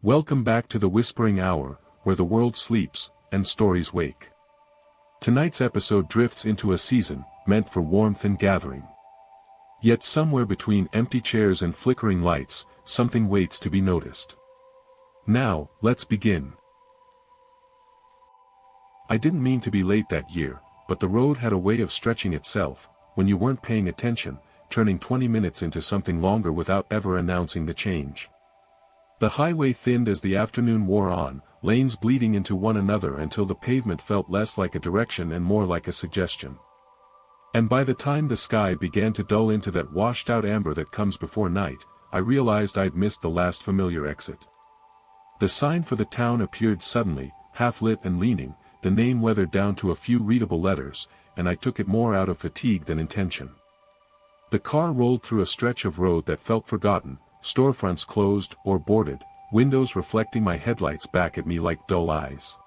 Welcome back to the Whispering Hour, where the world sleeps, and stories wake. Tonight's episode drifts into a season, meant for warmth and gathering. Yet somewhere between empty chairs and flickering lights, something waits to be noticed. Now, let's begin. I didn't mean to be late that year, but the road had a way of stretching itself, when you weren't paying attention, turning 20 minutes into something longer without ever announcing the change. The highway thinned as the afternoon wore on, lanes bleeding into one another until the pavement felt less like a direction and more like a suggestion. And by the time the sky began to dull into that washed-out amber that comes before night, I realized I'd missed the last familiar exit. The sign for the town appeared suddenly, half-lit and leaning, the name weathered down to a few readable letters, and I took it more out of fatigue than intention. The car rolled through a stretch of road that felt forgotten, storefronts closed or boarded, windows reflecting my headlights back at me like dull eyes.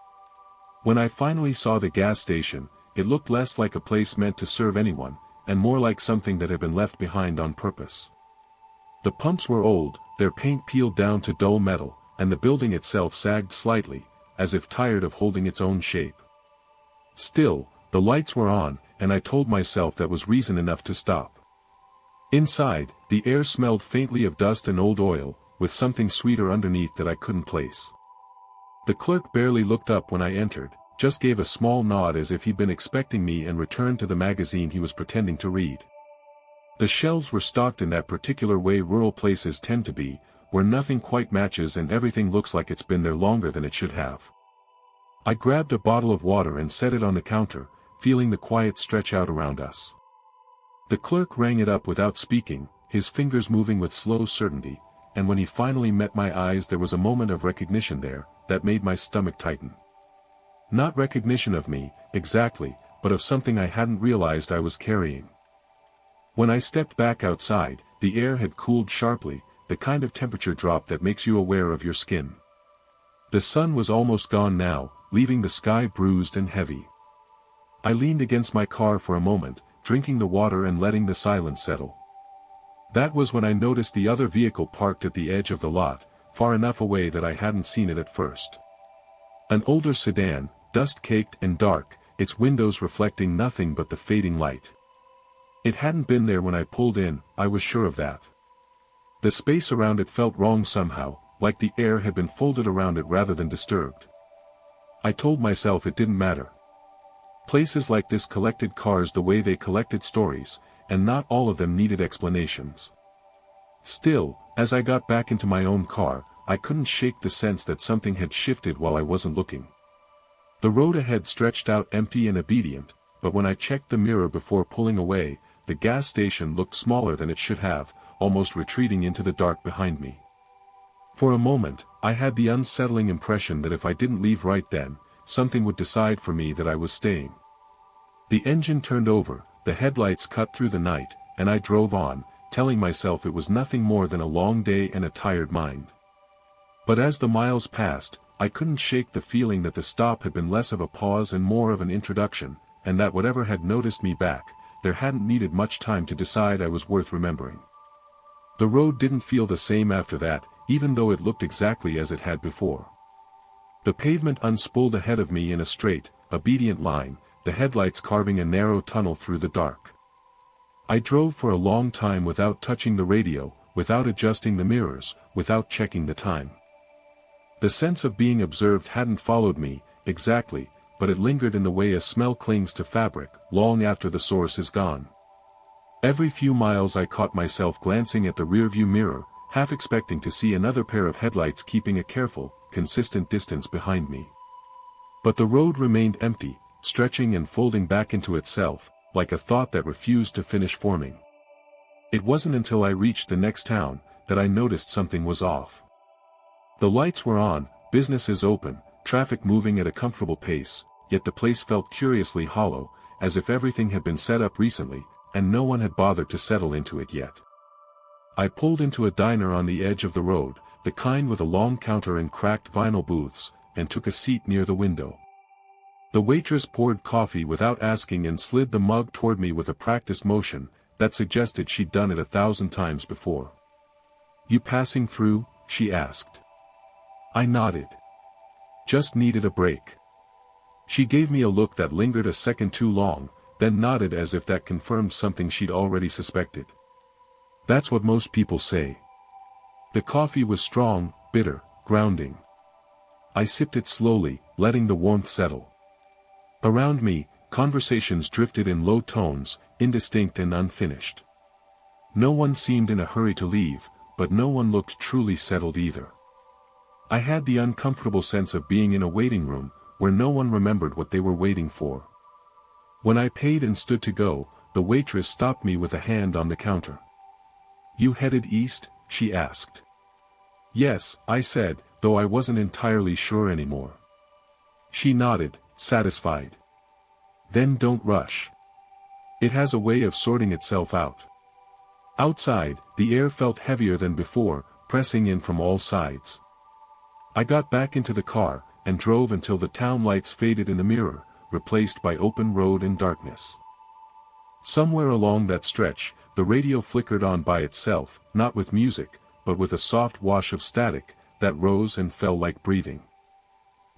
When I finally saw the gas station, it looked less like a place meant to serve anyone, and more like something that had been left behind on purpose. The pumps were old, their paint peeled down to dull metal, and the building itself sagged slightly, as if tired of holding its own shape. Still, the lights were on, and I told myself that was reason enough to stop. Inside, the air smelled faintly of dust and old oil, with something sweeter underneath that I couldn't place. The clerk barely looked up when I entered, just gave a small nod as if he'd been expecting me and returned to the magazine he was pretending to read. The shelves were stocked in that particular way rural places tend to be, where nothing quite matches and everything looks like it's been there longer than it should have. I grabbed a bottle of water and set it on the counter, feeling the quiet stretch out around us. The clerk rang it up without speaking, his fingers moving with slow certainty, and when he finally met my eyes there was a moment of recognition there, that made my stomach tighten. Not recognition of me, exactly, but of something I hadn't realized I was carrying. When I stepped back outside, the air had cooled sharply, the kind of temperature drop that makes you aware of your skin. The sun was almost gone now, leaving the sky bruised and heavy. I leaned against my car for a moment, drinking the water and letting the silence settle. That was when I noticed the other vehicle parked at the edge of the lot, far enough away that I hadn't seen it at first. An older sedan, dust-caked and dark, its windows reflecting nothing but the fading light. It hadn't been there when I pulled in, I was sure of that. The space around it felt wrong somehow, like the air had been folded around it rather than disturbed. I told myself it didn't matter. Places like this collected cars the way they collected stories, and not all of them needed explanations. Still, as I got back into my own car, I couldn't shake the sense that something had shifted while I wasn't looking. The road ahead stretched out empty and obedient, but when I checked the mirror before pulling away, the gas station looked smaller than it should have, almost retreating into the dark behind me. For a moment, I had the unsettling impression that if I didn't leave right then, something would decide for me that I was staying. The engine turned over, the headlights cut through the night, and I drove on, telling myself it was nothing more than a long day and a tired mind. But as the miles passed, I couldn't shake the feeling that the stop had been less of a pause and more of an introduction, and that whatever had noticed me back, there hadn't needed much time to decide I was worth remembering. The road didn't feel the same after that, even though it looked exactly as it had before. The pavement unspooled ahead of me in a straight, obedient line, the headlights carving a narrow tunnel through the dark. I drove for a long time without touching the radio, without adjusting the mirrors, without checking the time. The sense of being observed hadn't followed me, exactly, but it lingered in the way a smell clings to fabric, long after the source is gone. Every few miles I caught myself glancing at the rearview mirror, half expecting to see another pair of headlights keeping a careful, consistent distance behind me. But the road remained empty, stretching and folding back into itself, like a thought that refused to finish forming. It wasn't until I reached the next town, that I noticed something was off. The lights were on, businesses open, traffic moving at a comfortable pace, yet the place felt curiously hollow, as if everything had been set up recently, and no one had bothered to settle into it yet. I pulled into a diner on the edge of the road, the kind with a long counter and cracked vinyl booths, and took a seat near the window. The waitress poured coffee without asking and slid the mug toward me with a practiced motion, that suggested she'd done it 1,000 times before. "You passing through?" she asked. I nodded. Just needed a break. She gave me a look that lingered a second too long, then nodded as if that confirmed something she'd already suspected. That's what most people say. The coffee was strong, bitter, grounding. I sipped it slowly, letting the warmth settle. Around me, conversations drifted in low tones, indistinct and unfinished. No one seemed in a hurry to leave, but no one looked truly settled either. I had the uncomfortable sense of being in a waiting room, where no one remembered what they were waiting for. When I paid and stood to go, the waitress stopped me with a hand on the counter. "You headed east?" she asked. "Yes," I said, though I wasn't entirely sure anymore. She nodded, satisfied. "Then don't rush. It has a way of sorting itself out." Outside, the air felt heavier than before, pressing in from all sides. I got back into the car, and drove until the town lights faded in the mirror, replaced by open road and darkness. Somewhere along that stretch, the radio flickered on by itself, not with music, but with a soft wash of static, that rose and fell like breathing.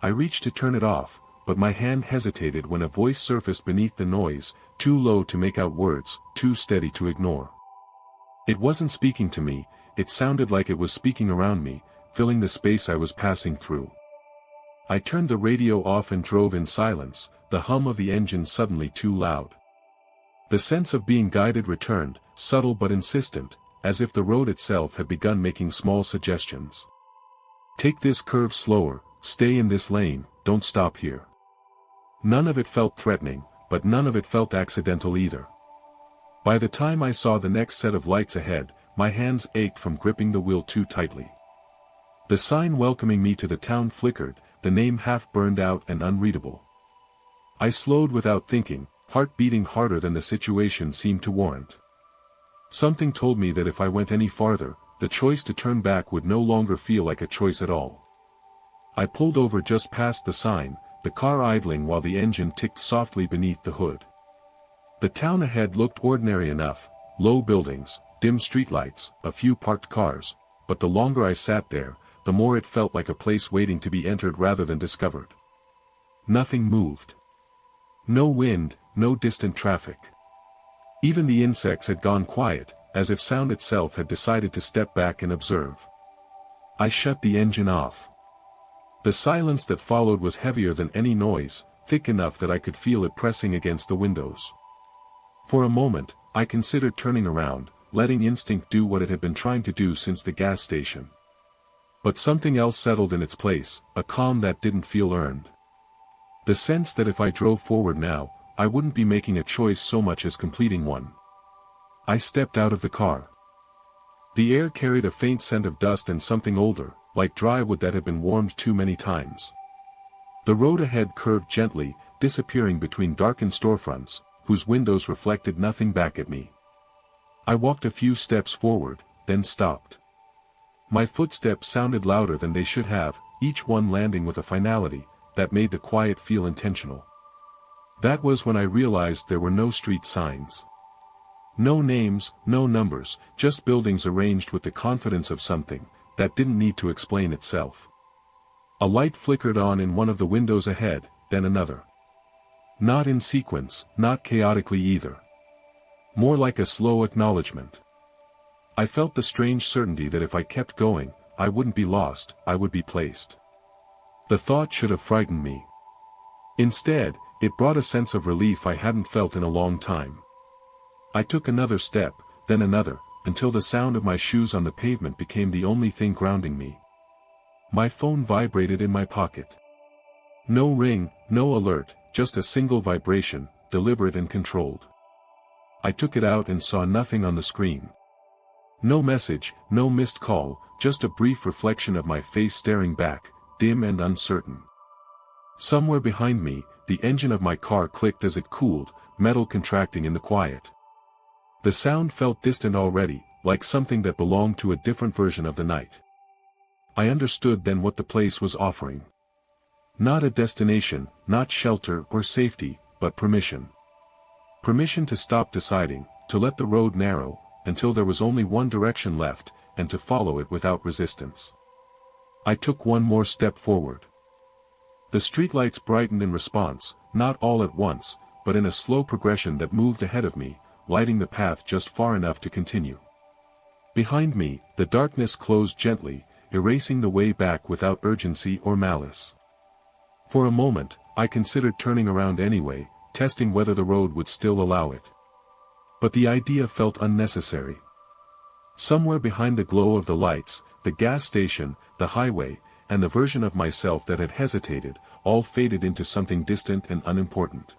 I reached to turn it off, but my hand hesitated when a voice surfaced beneath the noise, too low to make out words, too steady to ignore. It wasn't speaking to me, it sounded like it was speaking around me, filling the space I was passing through. I turned the radio off and drove in silence, the hum of the engine suddenly too loud. The sense of being guided returned, subtle but insistent, as if the road itself had begun making small suggestions. "Take this curve slower, stay in this lane, don't stop here." None of it felt threatening, but none of it felt accidental either. By the time I saw the next set of lights ahead, my hands ached from gripping the wheel too tightly. The sign welcoming me to the town flickered, the name half burned out and unreadable. I slowed without thinking, heart beating harder than the situation seemed to warrant. Something told me that if I went any farther, the choice to turn back would no longer feel like a choice at all. I pulled over just past the sign, the car idling while the engine ticked softly beneath the hood. The town ahead looked ordinary enough, low buildings, dim streetlights, a few parked cars, but the longer I sat there, the more it felt like a place waiting to be entered rather than discovered. Nothing moved. No wind, no distant traffic. Even the insects had gone quiet, as if sound itself had decided to step back and observe. I shut the engine off. The silence that followed was heavier than any noise, thick enough that I could feel it pressing against the windows. For a moment, I considered turning around, letting instinct do what it had been trying to do since the gas station. But something else settled in its place, a calm that didn't feel earned. The sense that if I drove forward now, I wouldn't be making a choice so much as completing one. I stepped out of the car. The air carried a faint scent of dust and something older, like dry wood that had been warmed too many times. The road ahead curved gently, disappearing between darkened storefronts, whose windows reflected nothing back at me. I walked a few steps forward, then stopped. My footsteps sounded louder than they should have, each one landing with a finality that made the quiet feel intentional. That was when I realized there were no street signs. No names, no numbers, just buildings arranged with the confidence of something that didn't need to explain itself. A light flickered on in one of the windows ahead, then another. Not in sequence, not chaotically either. More like a slow acknowledgement. I felt the strange certainty that if I kept going, I wouldn't be lost, I would be placed. The thought should have frightened me. Instead, it brought a sense of relief I hadn't felt in a long time. I took another step, then another, until the sound of my shoes on the pavement became the only thing grounding me. My phone vibrated in my pocket. No ring, no alert, just a single vibration, deliberate and controlled. I took it out and saw nothing on the screen. No message, no missed call, just a brief reflection of my face staring back, dim and uncertain. Somewhere behind me, the engine of my car clicked as it cooled, metal contracting in the quiet. The sound felt distant already, like something that belonged to a different version of the night. I understood then what the place was offering. Not a destination, not shelter or safety, but permission. Permission to stop deciding, to let the road narrow, until there was only one direction left, and to follow it without resistance. I took one more step forward. The streetlights brightened in response, not all at once, but in a slow progression that moved ahead of me, lighting the path just far enough to continue. Behind me, the darkness closed gently, erasing the way back without urgency or malice. For a moment, I considered turning around anyway, testing whether the road would still allow it. But the idea felt unnecessary. Somewhere behind the glow of the lights, the gas station, the highway, and the version of myself that had hesitated, all faded into something distant and unimportant.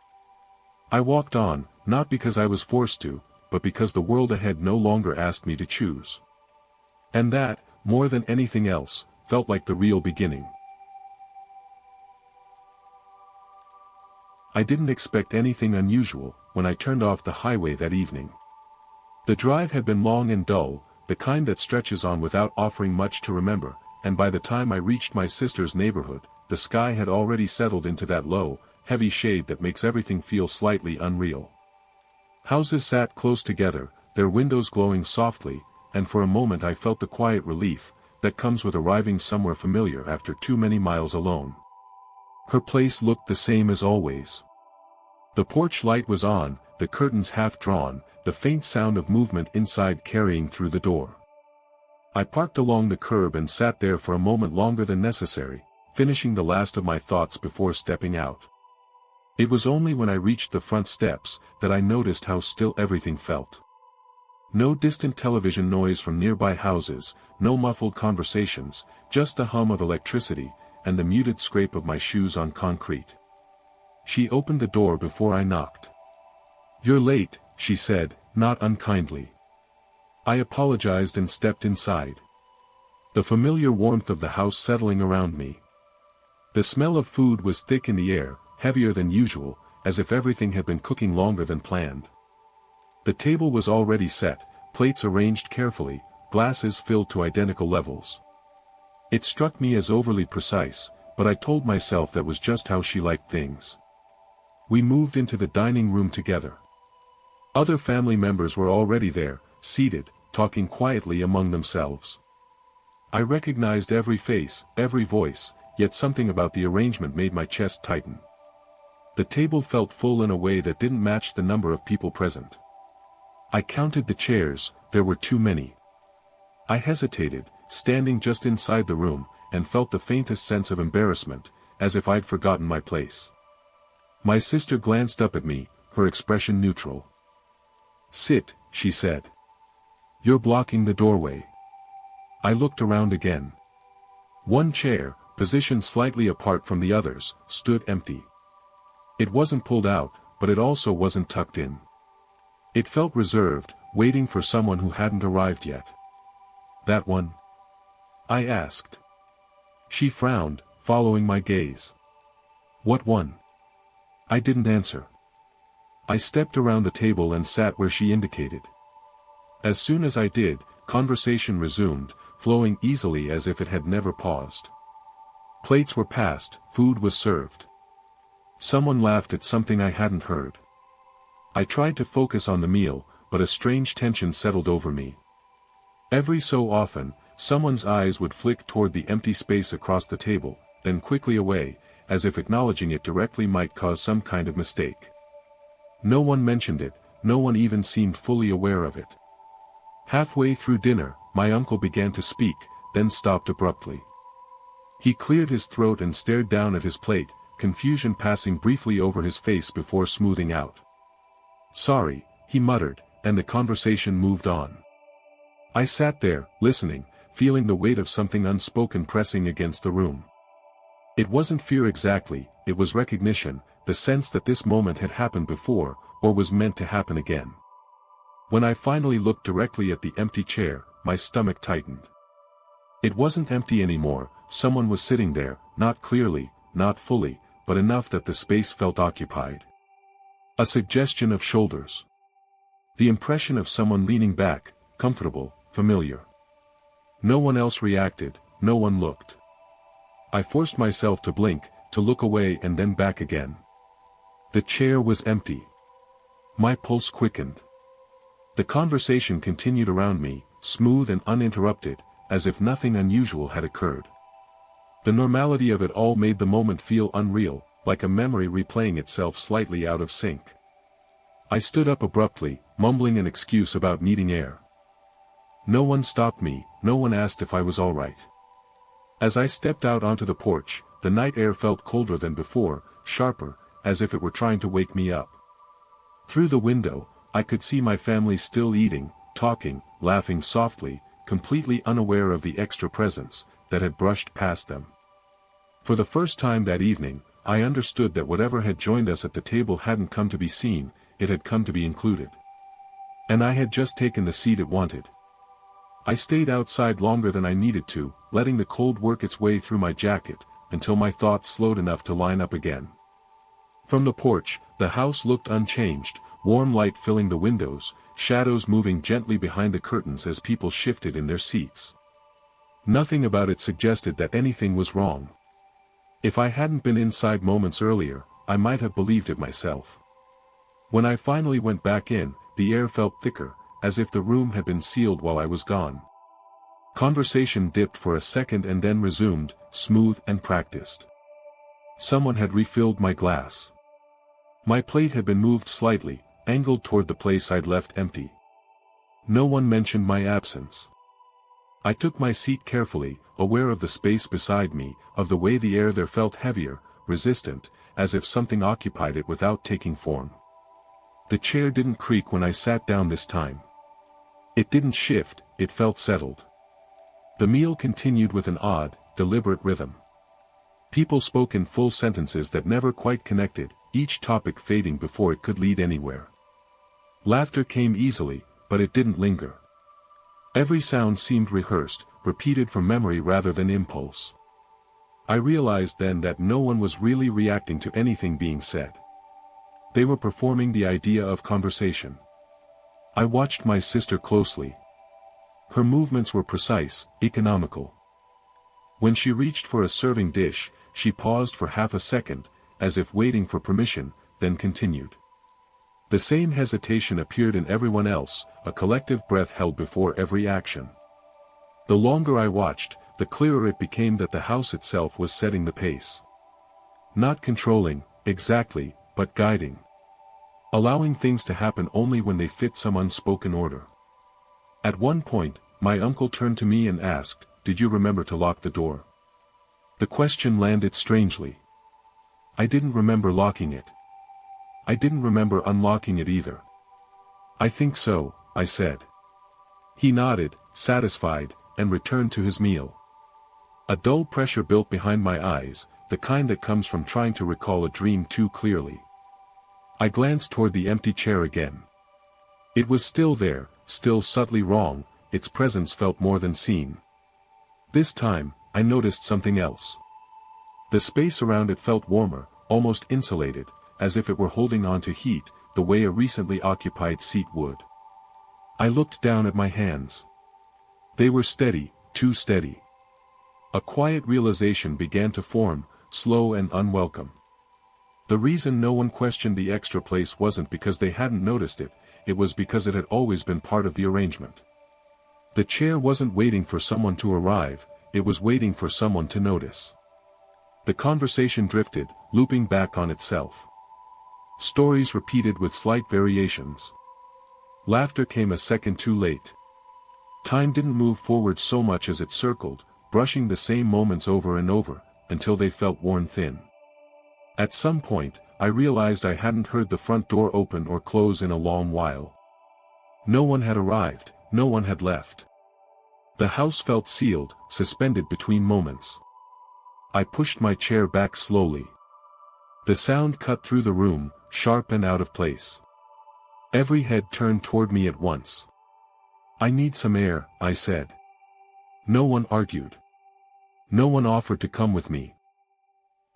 I walked on, not because I was forced to, but because the world ahead no longer asked me to choose. And that, more than anything else, felt like the real beginning. I didn't expect anything unusual when I turned off the highway that evening. The drive had been long and dull, the kind that stretches on without offering much to remember, and by the time I reached my sister's neighborhood, the sky had already settled into that low, heavy shade that makes everything feel slightly unreal. Houses sat close together, their windows glowing softly, and for a moment I felt the quiet relief that comes with arriving somewhere familiar after too many miles alone. Her place looked the same as always. The porch light was on, the curtains half drawn, the faint sound of movement inside carrying through the door. I parked along the curb and sat there for a moment longer than necessary, finishing the last of my thoughts before stepping out. It was only when I reached the front steps that I noticed how still everything felt. No distant television noise from nearby houses, no muffled conversations, just the hum of electricity, and the muted scrape of my shoes on concrete. She opened the door before I knocked. "You're late," she said, not unkindly. I apologized and stepped inside. The familiar warmth of the house settling around me. The smell of food was thick in the air, heavier than usual, as if everything had been cooking longer than planned. The table was already set, plates arranged carefully, glasses filled to identical levels. It struck me as overly precise, but I told myself that was just how she liked things. We moved into the dining room together. Other family members were already there, seated, talking quietly among themselves. I recognized every face, every voice, yet something about the arrangement made my chest tighten. The table felt full in a way that didn't match the number of people present. I counted the chairs, there were too many. I hesitated, standing just inside the room, and felt the faintest sense of embarrassment, as if I'd forgotten my place. My sister glanced up at me, her expression neutral. "Sit," she said. "You're blocking the doorway." I looked around again. One chair, positioned slightly apart from the others, stood empty. It wasn't pulled out, but it also wasn't tucked in. It felt reserved, waiting for someone who hadn't arrived yet. "That one?" I asked. She frowned, following my gaze. "What one?" I didn't answer. I stepped around the table and sat where she indicated. As soon as I did, conversation resumed, flowing easily as if it had never paused. Plates were passed, food was served. Someone laughed at something I hadn't heard. I tried to focus on the meal, but a strange tension settled over me. Every so often, someone's eyes would flick toward the empty space across the table, then quickly away, as if acknowledging it directly might cause some kind of mistake. No one mentioned it, no one even seemed fully aware of it. Halfway through dinner, my uncle began to speak, then stopped abruptly. He cleared his throat and stared down at his plate, confusion passing briefly over his face before smoothing out. "Sorry," he muttered, and the conversation moved on. I sat there, listening, feeling the weight of something unspoken pressing against the room. It wasn't fear exactly, it was recognition, the sense that this moment had happened before, or was meant to happen again. When I finally looked directly at the empty chair, my stomach tightened. It wasn't empty anymore, someone was sitting there, not clearly, not fully, but enough that the space felt occupied. A suggestion of shoulders. The impression of someone leaning back, comfortable, familiar. No one else reacted, no one looked. I forced myself to blink, to look away and then back again. The chair was empty. My pulse quickened. The conversation continued around me, smooth and uninterrupted, as if nothing unusual had occurred. The normality of it all made the moment feel unreal, like a memory replaying itself slightly out of sync. I stood up abruptly, mumbling an excuse about needing air. No one stopped me, no one asked if I was alright. As I stepped out onto the porch, the night air felt colder than before, sharper, as if it were trying to wake me up. Through the window, I could see my family still eating, talking, laughing softly, completely unaware of the extra presence that had brushed past them. For the first time that evening, I understood that whatever had joined us at the table hadn't come to be seen, it had come to be included. And I had just taken the seat it wanted. I stayed outside longer than I needed to, letting the cold work its way through my jacket, until my thoughts slowed enough to line up again. From the porch, the house looked unchanged, warm light filling the windows, shadows moving gently behind the curtains as people shifted in their seats. Nothing about it suggested that anything was wrong. If I hadn't been inside moments earlier, I might have believed it myself. When I finally went back in, the air felt thicker, as if the room had been sealed while I was gone. Conversation dipped for a second and then resumed, smooth and practiced. Someone had refilled my glass. My plate had been moved slightly, angled toward the place I'd left empty. No one mentioned my absence. I took my seat carefully, aware of the space beside me, of the way the air there felt heavier, resistant, as if something occupied it without taking form. The chair didn't creak when I sat down this time. It didn't shift, it felt settled. The meal continued with an odd, deliberate rhythm. People spoke in full sentences that never quite connected, each topic fading before it could lead anywhere. Laughter came easily, but it didn't linger. Every sound seemed rehearsed, repeated from memory rather than impulse. I realized then that no one was really reacting to anything being said. They were performing the idea of conversation. I watched my sister closely. Her movements were precise, economical. When she reached for a serving dish, she paused for half a second, as if waiting for permission, then continued. The same hesitation appeared in everyone else, a collective breath held before every action. The longer I watched, the clearer it became that the house itself was setting the pace. Not controlling, exactly, but guiding. Allowing things to happen only when they fit some unspoken order. At one point, my uncle turned to me and asked, "Did you remember to lock the door?" The question landed strangely. I didn't remember locking it. I didn't remember unlocking it either. "I think so," I said. He nodded, satisfied, and returned to his meal. A dull pressure built behind my eyes, the kind that comes from trying to recall a dream too clearly. I glanced toward the empty chair again. It was still there, still subtly wrong, its presence felt more than seen. This time, I noticed something else. The space around it felt warmer, almost insulated, as if it were holding on to heat, the way a recently occupied seat would. I looked down at my hands. They were steady, too steady. A quiet realization began to form, slow and unwelcome. The reason no one questioned the extra place wasn't because they hadn't noticed it, it was because it had always been part of the arrangement. The chair wasn't waiting for someone to arrive, it was waiting for someone to notice. The conversation drifted, looping back on itself. Stories repeated with slight variations. Laughter came a second too late. Time didn't move forward so much as it circled, brushing the same moments over and over, until they felt worn thin. At some point, I realized I hadn't heard the front door open or close in a long while. No one had arrived, no one had left. The house felt sealed, suspended between moments. I pushed my chair back slowly. The sound cut through the room, sharp and out of place. Every head turned toward me at once. "I need some air," I said. No one argued. No one offered to come with me.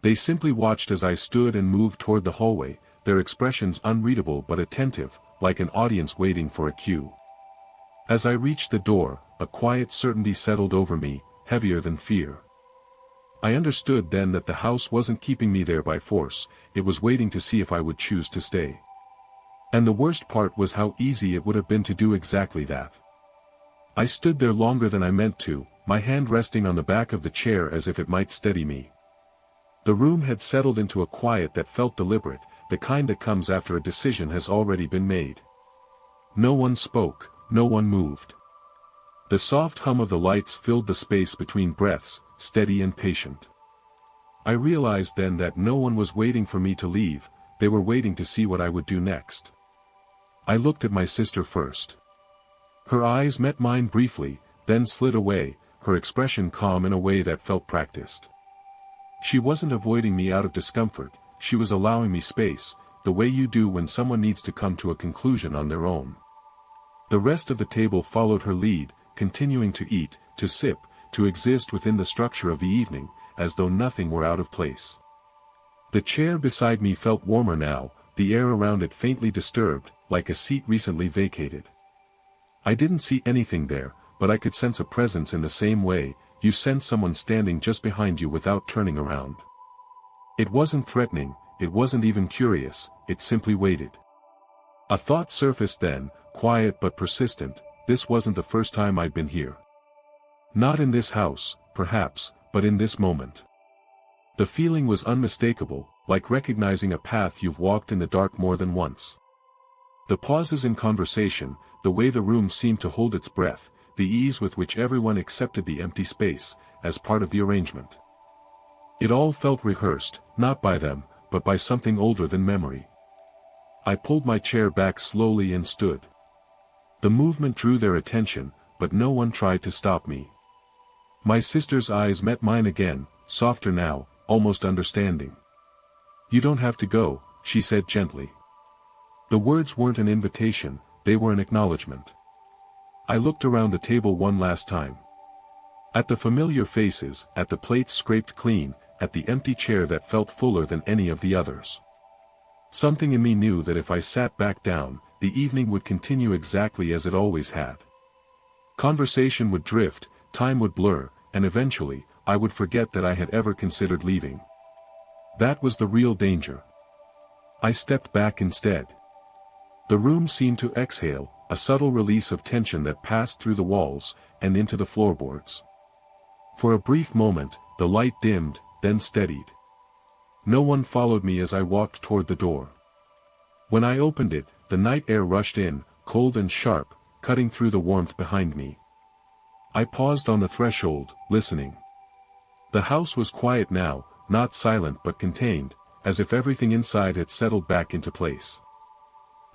They simply watched as I stood and moved toward the hallway, their expressions unreadable but attentive, like an audience waiting for a cue. As I reached the door, a quiet certainty settled over me, heavier than fear. I understood then that the house wasn't keeping me there by force, it was waiting to see if I would choose to stay. And the worst part was how easy it would have been to do exactly that. I stood there longer than I meant to, my hand resting on the back of the chair as if it might steady me. The room had settled into a quiet that felt deliberate, the kind that comes after a decision has already been made. No one spoke, no one moved. The soft hum of the lights filled the space between breaths, steady and patient. I realized then that no one was waiting for me to leave, they were waiting to see what I would do next. I looked at my sister first. Her eyes met mine briefly, then slid away, her expression calm in a way that felt practiced. She wasn't avoiding me out of discomfort, she was allowing me space, the way you do when someone needs to come to a conclusion on their own. The rest of the table followed her lead, continuing to eat, to sip, to exist within the structure of the evening, as though nothing were out of place. The chair beside me felt warmer now, the air around it faintly disturbed, like a seat recently vacated. I didn't see anything there, but I could sense a presence in the same way, you sense someone standing just behind you without turning around. It wasn't threatening, it wasn't even curious, it simply waited. A thought surfaced then, quiet but persistent, this wasn't the first time I'd been here. Not in this house, perhaps, but in this moment. The feeling was unmistakable, like recognizing a path you've walked in the dark more than once. The pauses in conversation, the way the room seemed to hold its breath, the ease with which everyone accepted the empty space, as part of the arrangement. It all felt rehearsed, not by them, but by something older than memory. I pulled my chair back slowly and stood. The movement drew their attention, but no one tried to stop me. My sister's eyes met mine again, softer now, almost understanding. "You don't have to go," she said gently. The words weren't an invitation, they were an acknowledgement. I looked around the table one last time. At the familiar faces, at the plates scraped clean, at the empty chair that felt fuller than any of the others. Something in me knew that if I sat back down, the evening would continue exactly as it always had. Conversation would drift, time would blur, and eventually, I would forget that I had ever considered leaving. That was the real danger. I stepped back instead. The room seemed to exhale, a subtle release of tension that passed through the walls, and into the floorboards. For a brief moment, the light dimmed, then steadied. No one followed me as I walked toward the door. When I opened it, the night air rushed in, cold and sharp, cutting through the warmth behind me. I paused on the threshold, listening. The house was quiet now, not silent but contained, as if everything inside had settled back into place.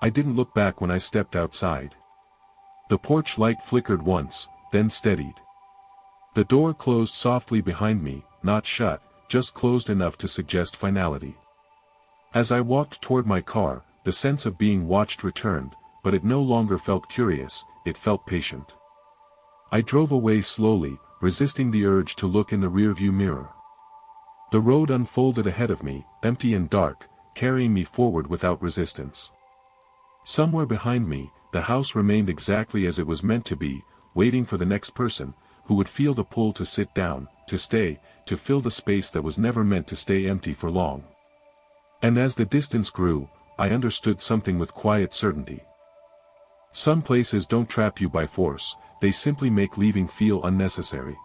I didn't look back when I stepped outside. The porch light flickered once, then steadied. The door closed softly behind me, not shut, just closed enough to suggest finality. As I walked toward my car, the sense of being watched returned, but it no longer felt curious, it felt patient. I drove away slowly, resisting the urge to look in the rearview mirror. The road unfolded ahead of me, empty and dark, carrying me forward without resistance. Somewhere behind me, the house remained exactly as it was meant to be, waiting for the next person, who would feel the pull to sit down, to stay, to fill the space that was never meant to stay empty for long. And as the distance grew, I understood something with quiet certainty. Some places don't trap you by force, they simply make leaving feel unnecessary.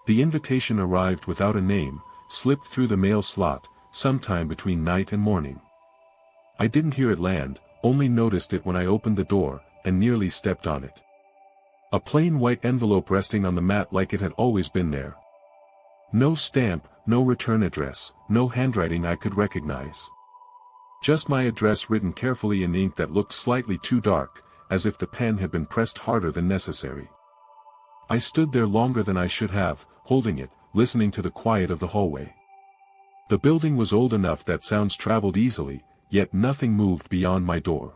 The invitation arrived without a name, slipped through the mail slot, sometime between night and morning. I didn't hear it land, only noticed it when I opened the door, and nearly stepped on it. A plain white envelope resting on the mat like it had always been there. No stamp, no return address, no handwriting I could recognize. Just my address written carefully in ink that looked slightly too dark, as if the pen had been pressed harder than necessary. I stood there longer than I should have, holding it, listening to the quiet of the hallway. The building was old enough that sounds traveled easily, yet nothing moved beyond my door.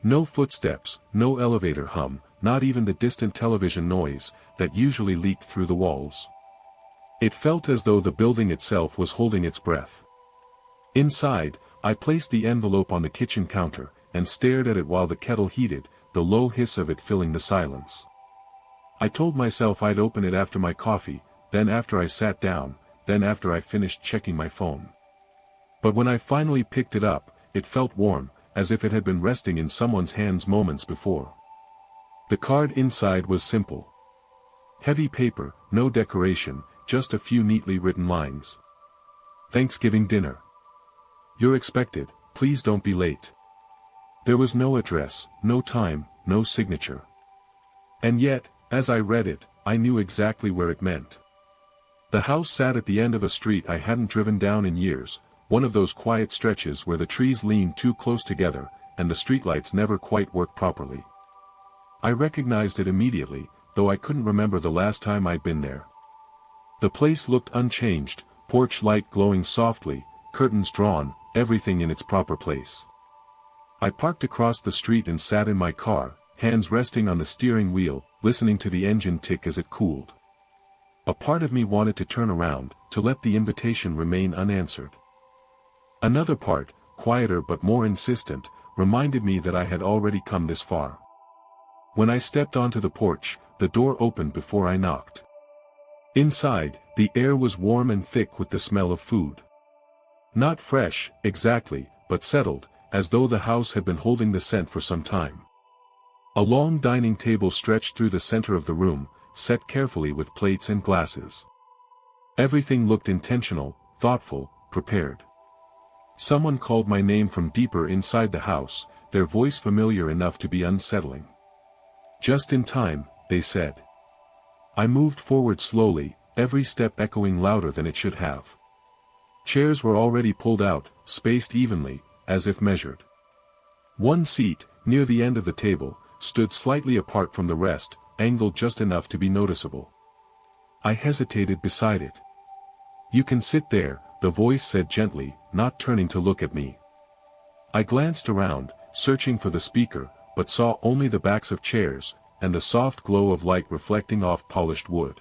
No footsteps, no elevator hum, not even the distant television noise, that usually leaked through the walls. It felt as though the building itself was holding its breath. Inside, I placed the envelope on the kitchen counter, and stared at it while the kettle heated, the low hiss of it filling the silence. I told myself I'd open it after my coffee, then after I sat down, then after I finished checking my phone. But when I finally picked it up, it felt warm, as if it had been resting in someone's hands moments before. The card inside was simple. Heavy paper, no decoration, just a few neatly written lines. Thanksgiving dinner. You're expected, please don't be late. There was no address, no time, no signature. And yet, as I read it, I knew exactly where it meant. The house sat at the end of a street I hadn't driven down in years, one of those quiet stretches where the trees leaned too close together, and the streetlights never quite worked properly. I recognized it immediately, though I couldn't remember the last time I'd been there. The place looked unchanged, porch light glowing softly, curtains drawn, everything in its proper place. I parked across the street and sat in my car, hands resting on the steering wheel, listening to the engine tick as it cooled. A part of me wanted to turn around, to let the invitation remain unanswered. Another part, quieter but more insistent, reminded me that I had already come this far. When I stepped onto the porch, the door opened before I knocked. Inside, the air was warm and thick with the smell of food. Not fresh, exactly, but settled, as though the house had been holding the scent for some time. A long dining table stretched through the center of the room, set carefully with plates and glasses. Everything looked intentional, thoughtful, prepared. Someone called my name from deeper inside the house, their voice familiar enough to be unsettling. Just in time, they said. I moved forward slowly, every step echoing louder than it should have. Chairs were already pulled out, spaced evenly, as if measured. One seat, near the end of the table, stood slightly apart from the rest, angled just enough to be noticeable. I hesitated beside it. You can sit there, the voice said gently, not turning to look at me. I glanced around, searching for the speaker, but saw only the backs of chairs, and the soft glow of light reflecting off polished wood.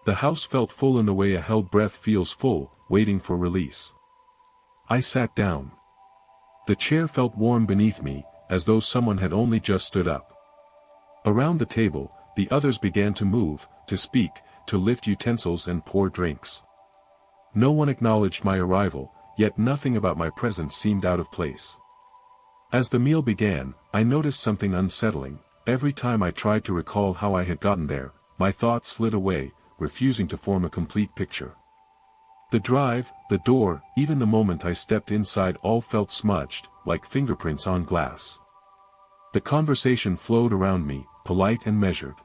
The house felt full in the way a held breath feels full, waiting for release. I sat down. The chair felt warm beneath me, as though someone had only just stood up. Around the table, the others began to move, to speak, to lift utensils and pour drinks. No one acknowledged my arrival, yet nothing about my presence seemed out of place. As the meal began, I noticed something unsettling. Every time I tried to recall how I had gotten there, my thoughts slid away, refusing to form a complete picture. The drive, the door, even the moment I stepped inside all felt smudged, like fingerprints on glass. The conversation flowed around me, polite and measured.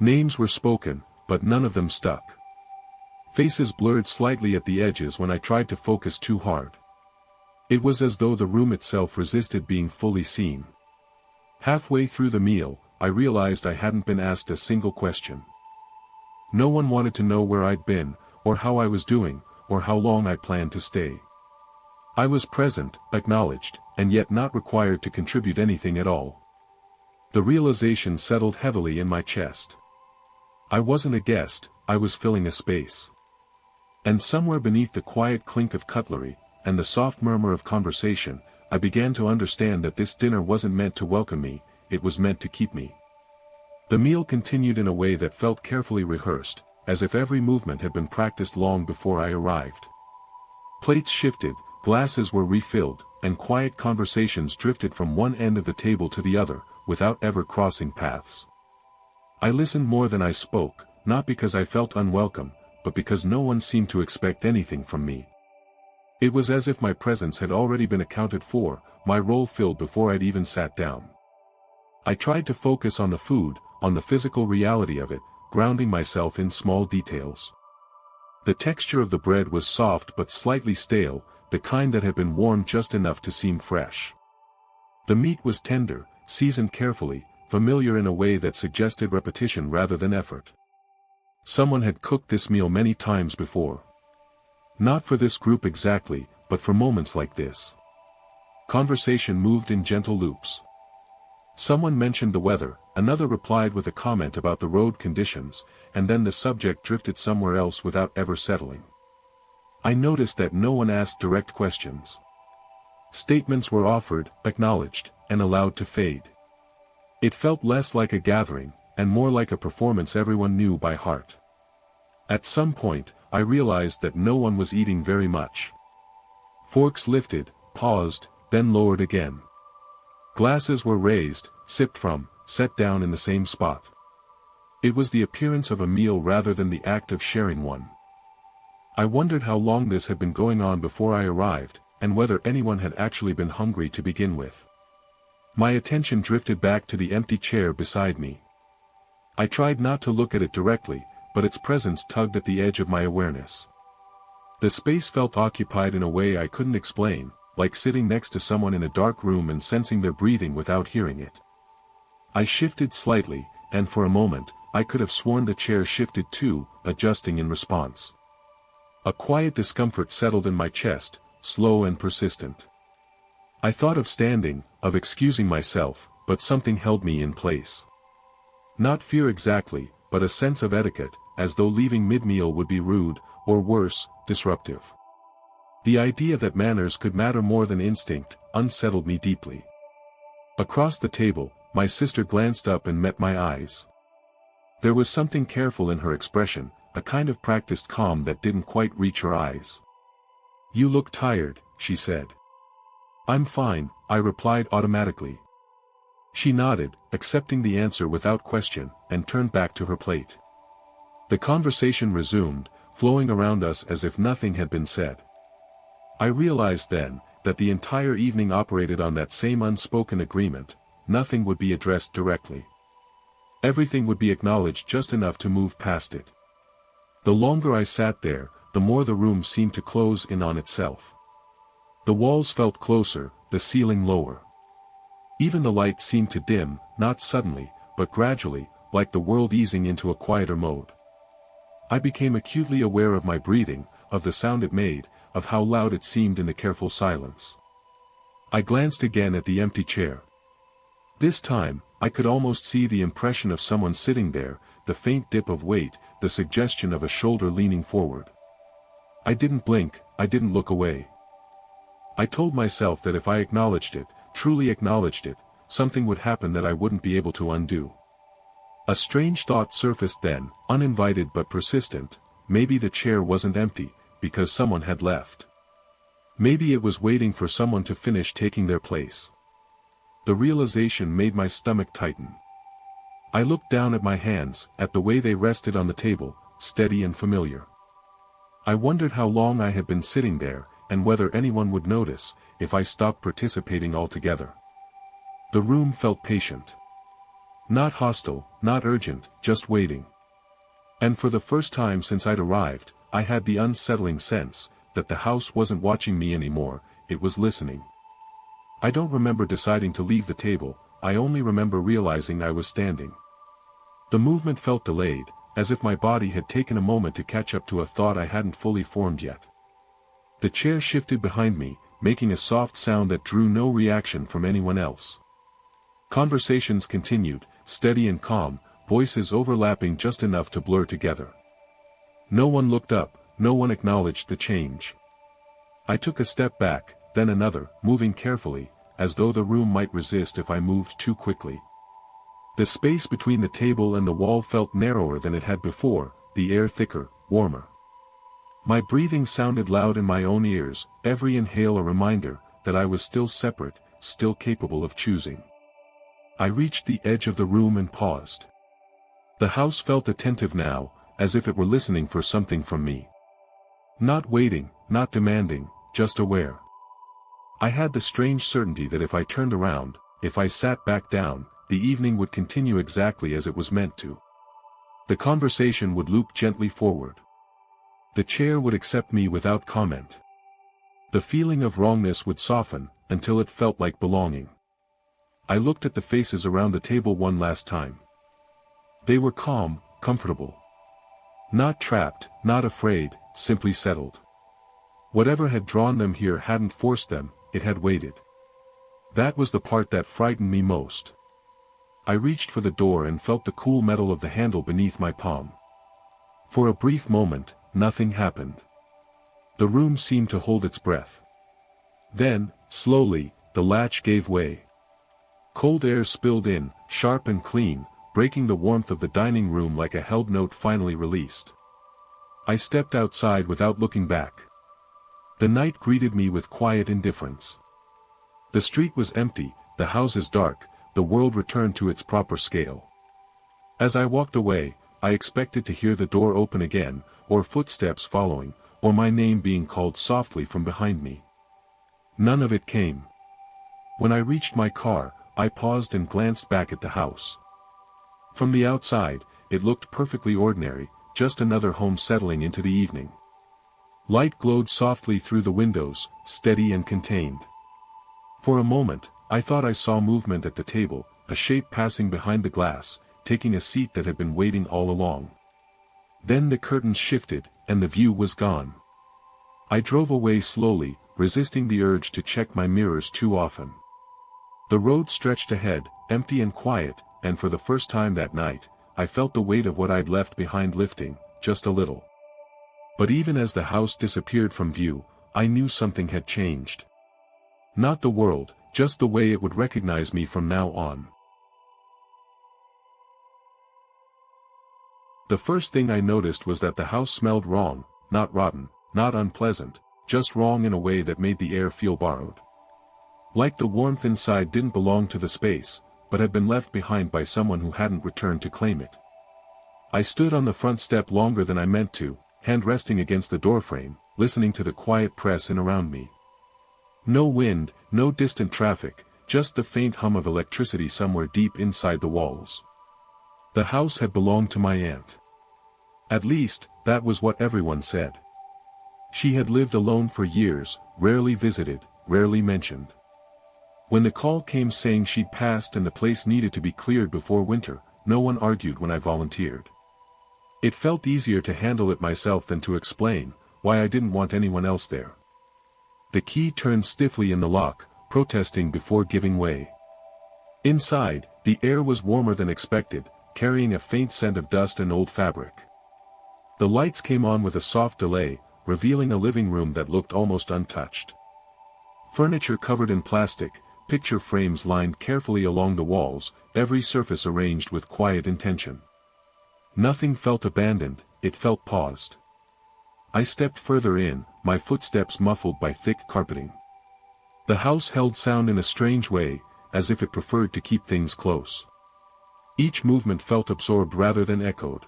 Names were spoken, but none of them stuck. Faces blurred slightly at the edges when I tried to focus too hard. It was as though the room itself resisted being fully seen. Halfway through the meal, I realized I hadn't been asked a single question. No one wanted to know where I'd been, or how I was doing, or how long I planned to stay. I was present, acknowledged, and yet not required to contribute anything at all. The realization settled heavily in my chest. I wasn't a guest, I was filling a space. And somewhere beneath the quiet clink of cutlery, and the soft murmur of conversation, I began to understand that this dinner wasn't meant to welcome me, it was meant to keep me. The meal continued in a way that felt carefully rehearsed, as if every movement had been practiced long before I arrived. Plates shifted, glasses were refilled, and quiet conversations drifted from one end of the table to the other, without ever crossing paths. I listened more than I spoke, not because I felt unwelcome, but because no one seemed to expect anything from me. It was as if my presence had already been accounted for, my role filled before I'd even sat down. I tried to focus on the food, on the physical reality of it, grounding myself in small details. The texture of the bread was soft but slightly stale, the kind that had been warmed just enough to seem fresh. The meat was tender, seasoned carefully, familiar in a way that suggested repetition rather than effort. Someone had cooked this meal many times before. Not for this group exactly, but for moments like this. Conversation moved in gentle loops. Someone mentioned the weather, another replied with a comment about the road conditions, and then the subject drifted somewhere else without ever settling. I noticed that no one asked direct questions. Statements were offered, acknowledged, and allowed to fade. It felt less like a gathering, and more like a performance everyone knew by heart. At some point, I realized that no one was eating very much. Forks lifted, paused, then lowered again. Glasses were raised, sipped from, set down in the same spot. It was the appearance of a meal rather than the act of sharing one. I wondered how long this had been going on before I arrived, and whether anyone had actually been hungry to begin with. My attention drifted back to the empty chair beside me. I tried not to look at it directly, but its presence tugged at the edge of my awareness. The space felt occupied in a way I couldn't explain, like sitting next to someone in a dark room and sensing their breathing without hearing it. I shifted slightly, and for a moment, I could have sworn the chair shifted too, adjusting in response. A quiet discomfort settled in my chest, slow and persistent. I thought of standing, of excusing myself, but something held me in place. Not fear exactly, but a sense of etiquette, as though leaving mid-meal would be rude, or worse, disruptive. The idea that manners could matter more than instinct unsettled me deeply. Across the table, my sister glanced up and met my eyes. There was something careful in her expression, a kind of practiced calm that didn't quite reach her eyes. "You look tired," she said. "I'm fine," I replied automatically. She nodded, accepting the answer without question, and turned back to her plate. The conversation resumed, flowing around us as if nothing had been said. I realized then, that the entire evening operated on that same unspoken agreement: nothing would be addressed directly. Everything would be acknowledged just enough to move past it. The longer I sat there, the more the room seemed to close in on itself. The walls felt closer, the ceiling lower. Even the light seemed to dim, not suddenly, but gradually, like the world easing into a quieter mode. I became acutely aware of my breathing, of the sound it made, of how loud it seemed in the careful silence. I glanced again at the empty chair. This time, I could almost see the impression of someone sitting there, the faint dip of weight, the suggestion of a shoulder leaning forward. I didn't blink, I didn't look away. I told myself that if I acknowledged it, truly acknowledged it, something would happen that I wouldn't be able to undo. A strange thought surfaced then, uninvited but persistent: maybe the chair wasn't empty, because someone had left. Maybe it was waiting for someone to finish taking their place. The realization made my stomach tighten. I looked down at my hands, at the way they rested on the table, steady and familiar. I wondered how long I had been sitting there, and whether anyone would notice, if I stopped participating altogether. The room felt patient. Not hostile, not urgent, just waiting. And for the first time since I'd arrived, I had the unsettling sense that the house wasn't watching me anymore, it was listening. I don't remember deciding to leave the table, I only remember realizing I was standing. The movement felt delayed, as if my body had taken a moment to catch up to a thought I hadn't fully formed yet. The chair shifted behind me, making a soft sound that drew no reaction from anyone else. Conversations continued, steady and calm, voices overlapping just enough to blur together. No one looked up, no one acknowledged the change. I took a step back, then another, moving carefully, as though the room might resist if I moved too quickly. The space between the table and the wall felt narrower than it had before, the air thicker, warmer. My breathing sounded loud in my own ears, every inhale a reminder that I was still separate, still capable of choosing. I reached the edge of the room and paused. The house felt attentive now, as if it were listening for something from me. Not waiting, not demanding, just aware. I had the strange certainty that if I turned around, if I sat back down, the evening would continue exactly as it was meant to. The conversation would loop gently forward. The chair would accept me without comment. The feeling of wrongness would soften, until it felt like belonging. I looked at the faces around the table one last time. They were calm, comfortable. Not trapped, not afraid, simply settled. Whatever had drawn them here hadn't forced them, it had waited. That was the part that frightened me most. I reached for the door and felt the cool metal of the handle beneath my palm. For a brief moment, nothing happened. The room seemed to hold its breath. Then, slowly, the latch gave way. Cold air spilled in, sharp and clean, breaking the warmth of the dining room like a held note finally released. I stepped outside without looking back. The night greeted me with quiet indifference. The street was empty, the houses dark, the world returned to its proper scale. As I walked away, I expected to hear the door open again, or footsteps following, or my name being called softly from behind me. None of it came. When I reached my car, I paused and glanced back at the house. From the outside, it looked perfectly ordinary, just another home settling into the evening. Light glowed softly through the windows, steady and contained. For a moment, I thought I saw movement at the table, a shape passing behind the glass, taking a seat that had been waiting all along. Then the curtains shifted, and the view was gone. I drove away slowly, resisting the urge to check my mirrors too often. The road stretched ahead, empty and quiet, and for the first time that night, I felt the weight of what I'd left behind lifting, just a little. But even as the house disappeared from view, I knew something had changed. Not the world, just the way it would recognize me from now on. The first thing I noticed was that the house smelled wrong, not rotten, not unpleasant, just wrong in a way that made the air feel borrowed. Like the warmth inside didn't belong to the space, but had been left behind by someone who hadn't returned to claim it. I stood on the front step longer than I meant to, hand resting against the doorframe, listening to the quiet press in around me. No wind, no distant traffic, just the faint hum of electricity somewhere deep inside the walls. The house had belonged to my aunt. At least, that was what everyone said. She had lived alone for years, rarely visited, rarely mentioned. When the call came saying she'd passed and the place needed to be cleared before winter, no one argued when I volunteered. It felt easier to handle it myself than to explain why I didn't want anyone else there. The key turned stiffly in the lock, protesting before giving way. Inside, the air was warmer than expected, carrying a faint scent of dust and old fabric. The lights came on with a soft delay, revealing a living room that looked almost untouched. Furniture covered in plastic, picture frames lined carefully along the walls, every surface arranged with quiet intention. Nothing felt abandoned, it felt paused. I stepped further in, my footsteps muffled by thick carpeting. The house held sound in a strange way, as if it preferred to keep things close. Each movement felt absorbed rather than echoed.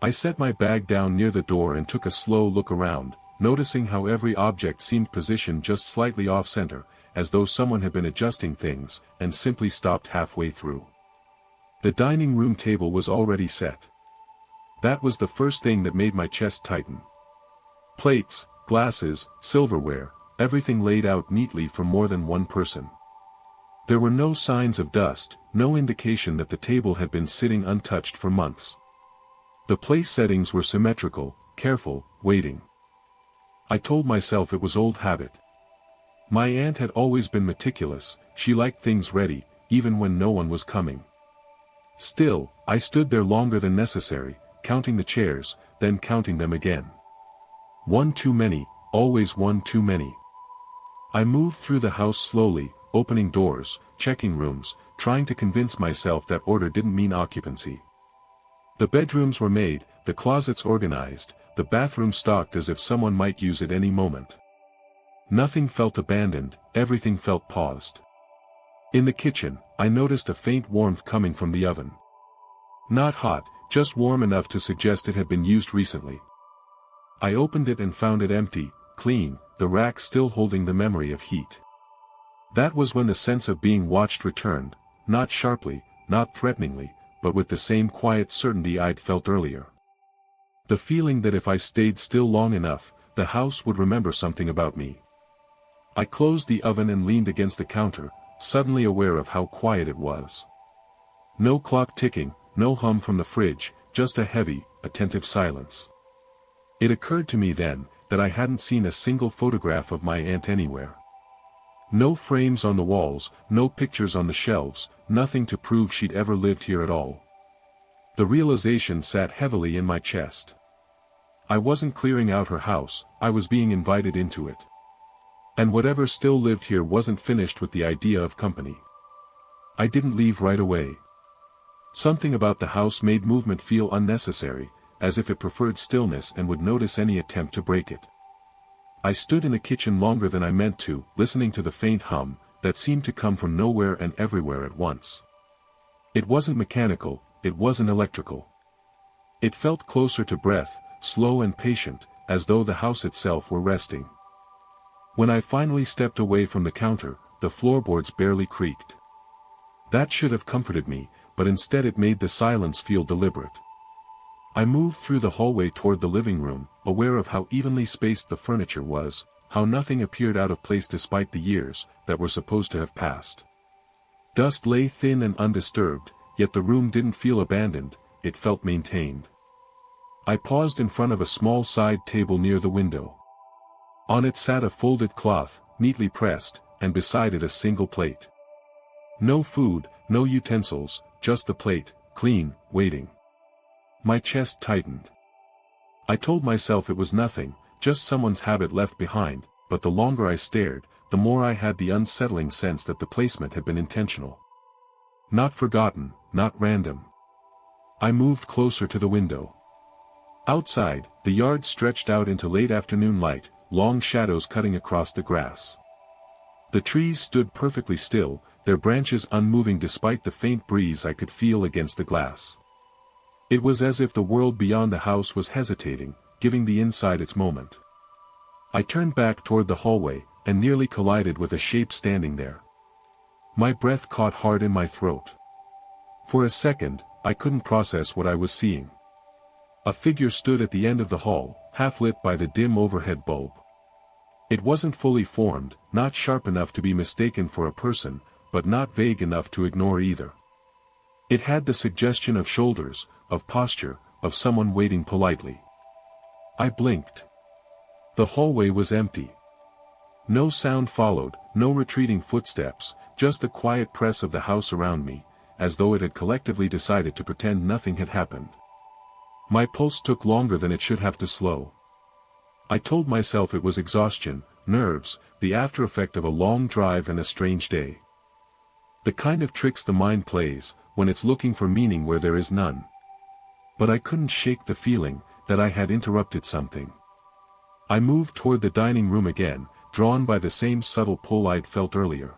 I set my bag down near the door and took a slow look around, noticing how every object seemed positioned just slightly off-center, as though someone had been adjusting things, and simply stopped halfway through. The dining room table was already set. That was the first thing that made my chest tighten. Plates, glasses, silverware, everything laid out neatly for more than one person. There were no signs of dust, no indication that the table had been sitting untouched for months. The place settings were symmetrical, careful, waiting. I told myself it was old habit. My aunt had always been meticulous, she liked things ready, even when no one was coming. Still, I stood there longer than necessary, counting the chairs, then counting them again. One too many, always one too many. I moved through the house slowly, opening doors, checking rooms, trying to convince myself that order didn't mean occupancy. The bedrooms were made, the closets organized, the bathroom stocked as if someone might use it any moment. Nothing felt abandoned, everything felt paused. In the kitchen, I noticed a faint warmth coming from the oven. Not hot, just warm enough to suggest it had been used recently. I opened it and found it empty, clean, the rack still holding the memory of heat. That was when the sense of being watched returned, not sharply, not threateningly, but with the same quiet certainty I'd felt earlier. The feeling that if I stayed still long enough, the house would remember something about me. I closed the oven and leaned against the counter, suddenly aware of how quiet it was. No clock ticking, no hum from the fridge, just a heavy, attentive silence. It occurred to me then, that I hadn't seen a single photograph of my aunt anywhere. No frames on the walls, no pictures on the shelves, nothing to prove she'd ever lived here at all. The realization sat heavily in my chest. I wasn't clearing out her house, I was being invited into it. And whatever still lived here wasn't finished with the idea of company. I didn't leave right away. Something about the house made movement feel unnecessary, as if it preferred stillness and would notice any attempt to break it. I stood in the kitchen longer than I meant to, listening to the faint hum, that seemed to come from nowhere and everywhere at once. It wasn't mechanical, it wasn't electrical. It felt closer to breath, slow and patient, as though the house itself were resting. When I finally stepped away from the counter, the floorboards barely creaked. That should have comforted me, but instead it made the silence feel deliberate. I moved through the hallway toward the living room, aware of how evenly spaced the furniture was, how nothing appeared out of place despite the years that were supposed to have passed. Dust lay thin and undisturbed, yet the room didn't feel abandoned, it felt maintained. I paused in front of a small side table near the window. On it sat a folded cloth, neatly pressed, and beside it a single plate. No food, no utensils, just the plate, clean, waiting. My chest tightened. I told myself it was nothing, just someone's habit left behind, but the longer I stared, the more I had the unsettling sense that the placement had been intentional. Not forgotten, not random. I moved closer to the window. Outside, the yard stretched out into late afternoon light, long shadows cutting across the grass. The trees stood perfectly still, their branches unmoving despite the faint breeze I could feel against the glass. It was as if the world beyond the house was hesitating, giving the inside its moment. I turned back toward the hallway, and nearly collided with a shape standing there. My breath caught hard in my throat. For a second, I couldn't process what I was seeing. A figure stood at the end of the hall, half lit by the dim overhead bulb. It wasn't fully formed, not sharp enough to be mistaken for a person, but not vague enough to ignore either. It had the suggestion of shoulders, of posture, of someone waiting politely. I blinked. The hallway was empty. No sound followed, no retreating footsteps, just the quiet press of the house around me, as though it had collectively decided to pretend nothing had happened. My pulse took longer than it should have to slow. I told myself it was exhaustion, nerves, the after-effect of a long drive and a strange day. The kind of tricks the mind plays, when it's looking for meaning where there is none. But I couldn't shake the feeling that I had interrupted something. I moved toward the dining room again, drawn by the same subtle pull I'd felt earlier.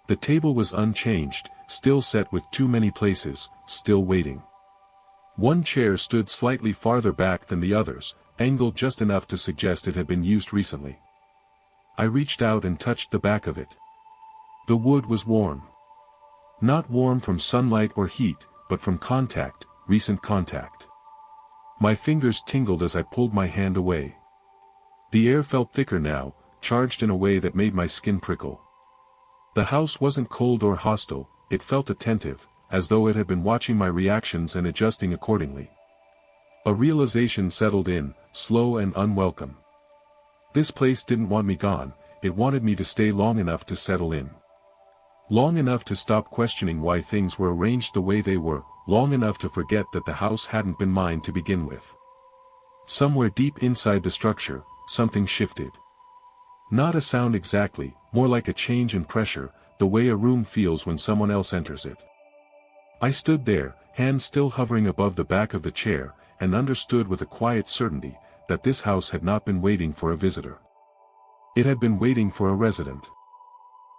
The table was unchanged, still set with too many places, still waiting. One chair stood slightly farther back than the others, angled just enough to suggest it had been used recently. I reached out and touched the back of it. The wood was warm. Not warm from sunlight or heat, but from contact, recent contact. My fingers tingled as I pulled my hand away. The air felt thicker now, charged in a way that made my skin prickle. The house wasn't cold or hostile, it felt attentive, as though it had been watching my reactions and adjusting accordingly. A realization settled in, slow and unwelcome. This place didn't want me gone, it wanted me to stay long enough to settle in. Long enough to stop questioning why things were arranged the way they were, long enough to forget that the house hadn't been mine to begin with. Somewhere deep inside the structure, something shifted. Not a sound exactly, more like a change in pressure, the way a room feels when someone else enters it. I stood there, hands still hovering above the back of the chair, and understood with a quiet certainty that this house had not been waiting for a visitor. It had been waiting for a resident.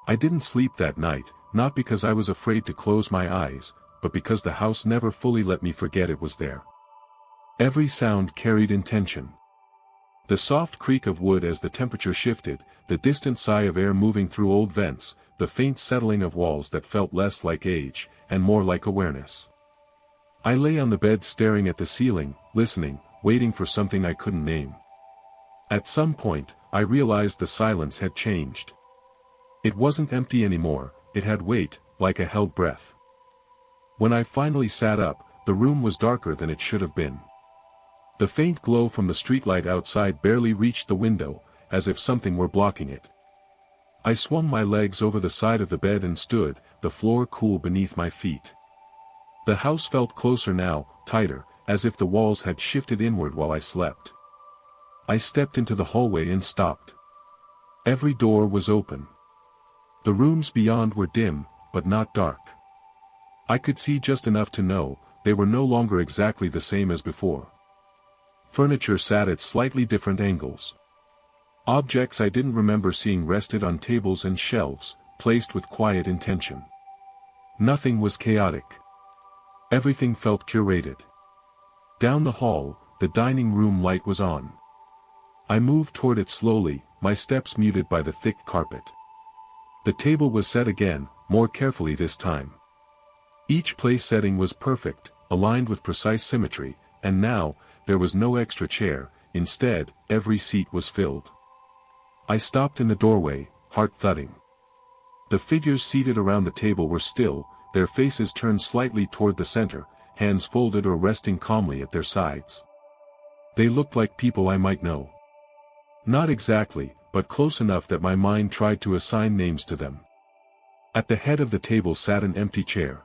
I didn't sleep that night, not because I was afraid to close my eyes, but because the house never fully let me forget it was there. Every sound carried intention. The soft creak of wood as the temperature shifted, the distant sigh of air moving through old vents, the faint settling of walls that felt less like age, and more like awareness. I lay on the bed staring at the ceiling, listening, waiting for something I couldn't name. At some point, I realized the silence had changed. It wasn't empty anymore, it had weight, like a held breath. When I finally sat up, the room was darker than it should have been. The faint glow from the streetlight outside barely reached the window, as if something were blocking it. I swung my legs over the side of the bed and stood, the floor cool beneath my feet. The house felt closer now, tighter, as if the walls had shifted inward while I slept. I stepped into the hallway and stopped. Every door was open. The rooms beyond were dim, but not dark. I could see just enough to know, they were no longer exactly the same as before. Furniture sat at slightly different angles. Objects I didn't remember seeing rested on tables and shelves, placed with quiet intention. Nothing was chaotic. Everything felt curated. Down the hall, the dining room light was on. I moved toward it slowly, my steps muted by the thick carpet. The table was set again, more carefully this time. Each place setting was perfect, aligned with precise symmetry, and now, there was no extra chair, instead, every seat was filled. I stopped in the doorway, heart thudding. The figures seated around the table were still, their faces turned slightly toward the center, hands folded or resting calmly at their sides. They looked like people I might know. Not exactly, but close enough that my mind tried to assign names to them. At the head of the table sat an empty chair.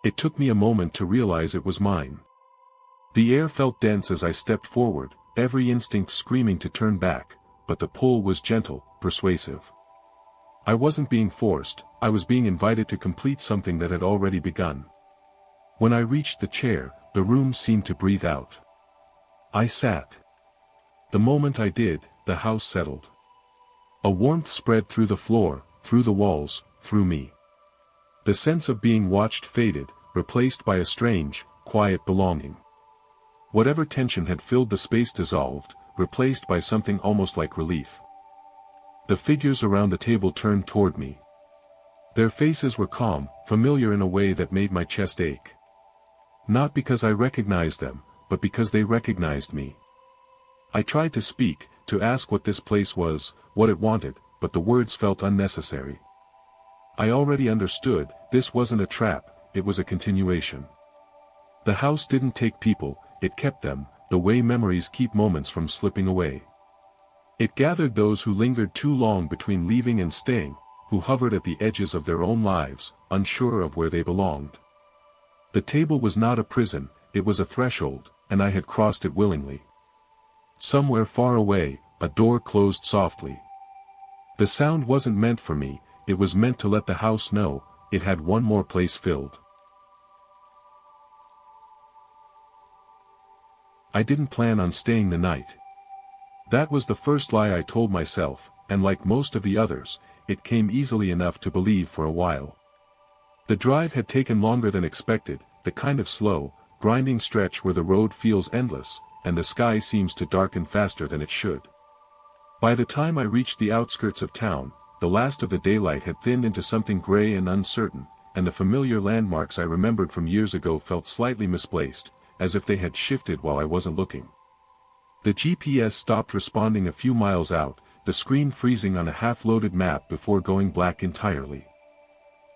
It took me a moment to realize it was mine. The air felt dense as I stepped forward, every instinct screaming to turn back, but the pull was gentle, persuasive. I wasn't being forced, I was being invited to complete something that had already begun. When I reached the chair, the room seemed to breathe out. I sat. The moment I did, the house settled. A warmth spread through the floor, through the walls, through me. The sense of being watched faded, replaced by a strange, quiet belonging. Whatever tension had filled the space dissolved, replaced by something almost like relief. The figures around the table turned toward me. Their faces were calm, familiar in a way that made my chest ache. Not because I recognized them, but because they recognized me. I tried to speak, to ask what this place was, what it wanted, but the words felt unnecessary. I already understood, this wasn't a trap, it was a continuation. The house didn't take people, it kept them, the way memories keep moments from slipping away. It gathered those who lingered too long between leaving and staying, who hovered at the edges of their own lives, unsure of where they belonged. The table was not a prison, it was a threshold, and I had crossed it willingly. Somewhere far away, a door closed softly. The sound wasn't meant for me, it was meant to let the house know, it had one more place filled. I didn't plan on staying the night. That was the first lie I told myself, and like most of the others, it came easily enough to believe for a while. The drive had taken longer than expected, the kind of slow, grinding stretch where the road feels endless, and the sky seems to darken faster than it should. By the time I reached the outskirts of town, the last of the daylight had thinned into something gray and uncertain, and the familiar landmarks I remembered from years ago felt slightly misplaced, as if they had shifted while I wasn't looking. The GPS stopped responding a few miles out, the screen freezing on a half-loaded map before going black entirely.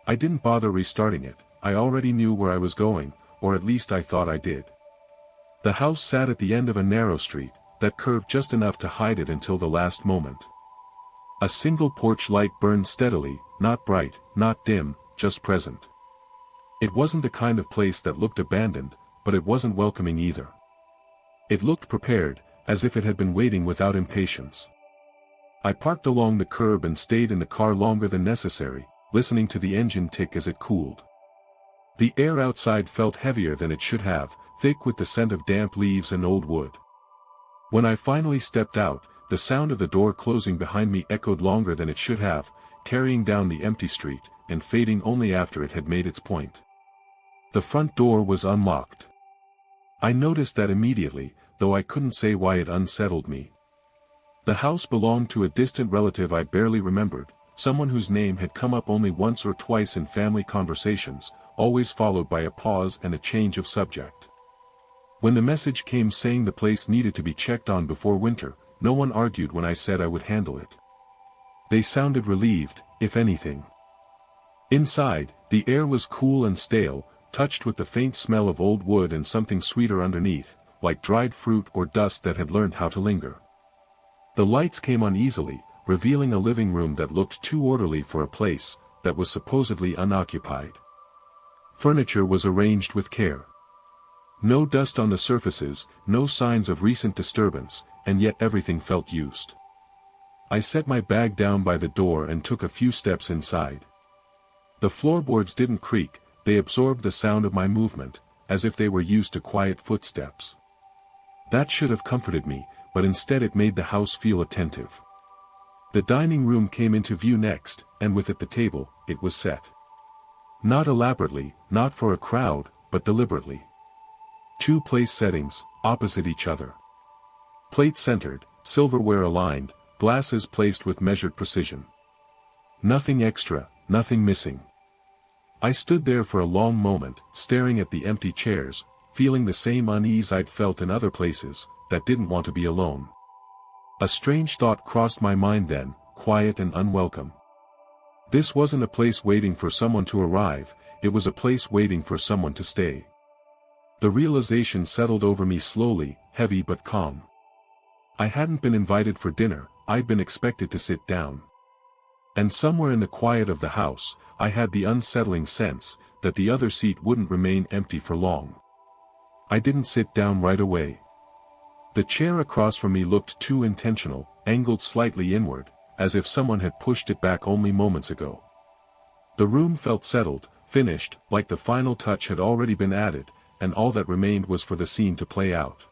I didn't bother restarting it, I already knew where I was going, or at least I thought I did. The house sat at the end of a narrow street, that curved just enough to hide it until the last moment. A single porch light burned steadily, not bright, not dim, just present. It wasn't the kind of place that looked abandoned, but it wasn't welcoming either. It looked prepared, as if it had been waiting without impatience. I parked along the curb and stayed in the car longer than necessary, listening to the engine tick as it cooled. The air outside felt heavier than it should have, thick with the scent of damp leaves and old wood. When I finally stepped out, the sound of the door closing behind me echoed longer than it should have, carrying down the empty street, and fading only after it had made its point. The front door was unlocked. I noticed that immediately, though I couldn't say why it unsettled me. The house belonged to a distant relative I barely remembered, someone whose name had come up only once or twice in family conversations, always followed by a pause and a change of subject. When the message came saying the place needed to be checked on before winter, no one argued when I said I would handle it. They sounded relieved, if anything. Inside, the air was cool and stale, touched with the faint smell of old wood and something sweeter underneath, like dried fruit or dust that had learned how to linger. The lights came on easily, revealing a living room that looked too orderly for a place that was supposedly unoccupied. Furniture was arranged with care. No dust on the surfaces, no signs of recent disturbance, and yet everything felt used. I set my bag down by the door and took a few steps inside. The floorboards didn't creak, they absorbed the sound of my movement, as if they were used to quiet footsteps. That should have comforted me, but instead it made the house feel attentive. The dining room came into view next, and with it the table. It was set. Not elaborately, not for a crowd, but deliberately. 2 place settings, opposite each other. Plate centered, silverware aligned, glasses placed with measured precision. Nothing extra, nothing missing. I stood there for a long moment, staring at the empty chairs, feeling the same unease I'd felt in other places, that didn't want to be alone. A strange thought crossed my mind then, quiet and unwelcome. This wasn't a place waiting for someone to arrive, it was a place waiting for someone to stay. The realization settled over me slowly, heavy but calm. I hadn't been invited for dinner, I'd been expected to sit down. And somewhere in the quiet of the house, I had the unsettling sense that the other seat wouldn't remain empty for long. I didn't sit down right away. The chair across from me looked too intentional, angled slightly inward, as if someone had pushed it back only moments ago. The room felt settled, finished, like the final touch had already been added, and all that remained was for the scene to play out.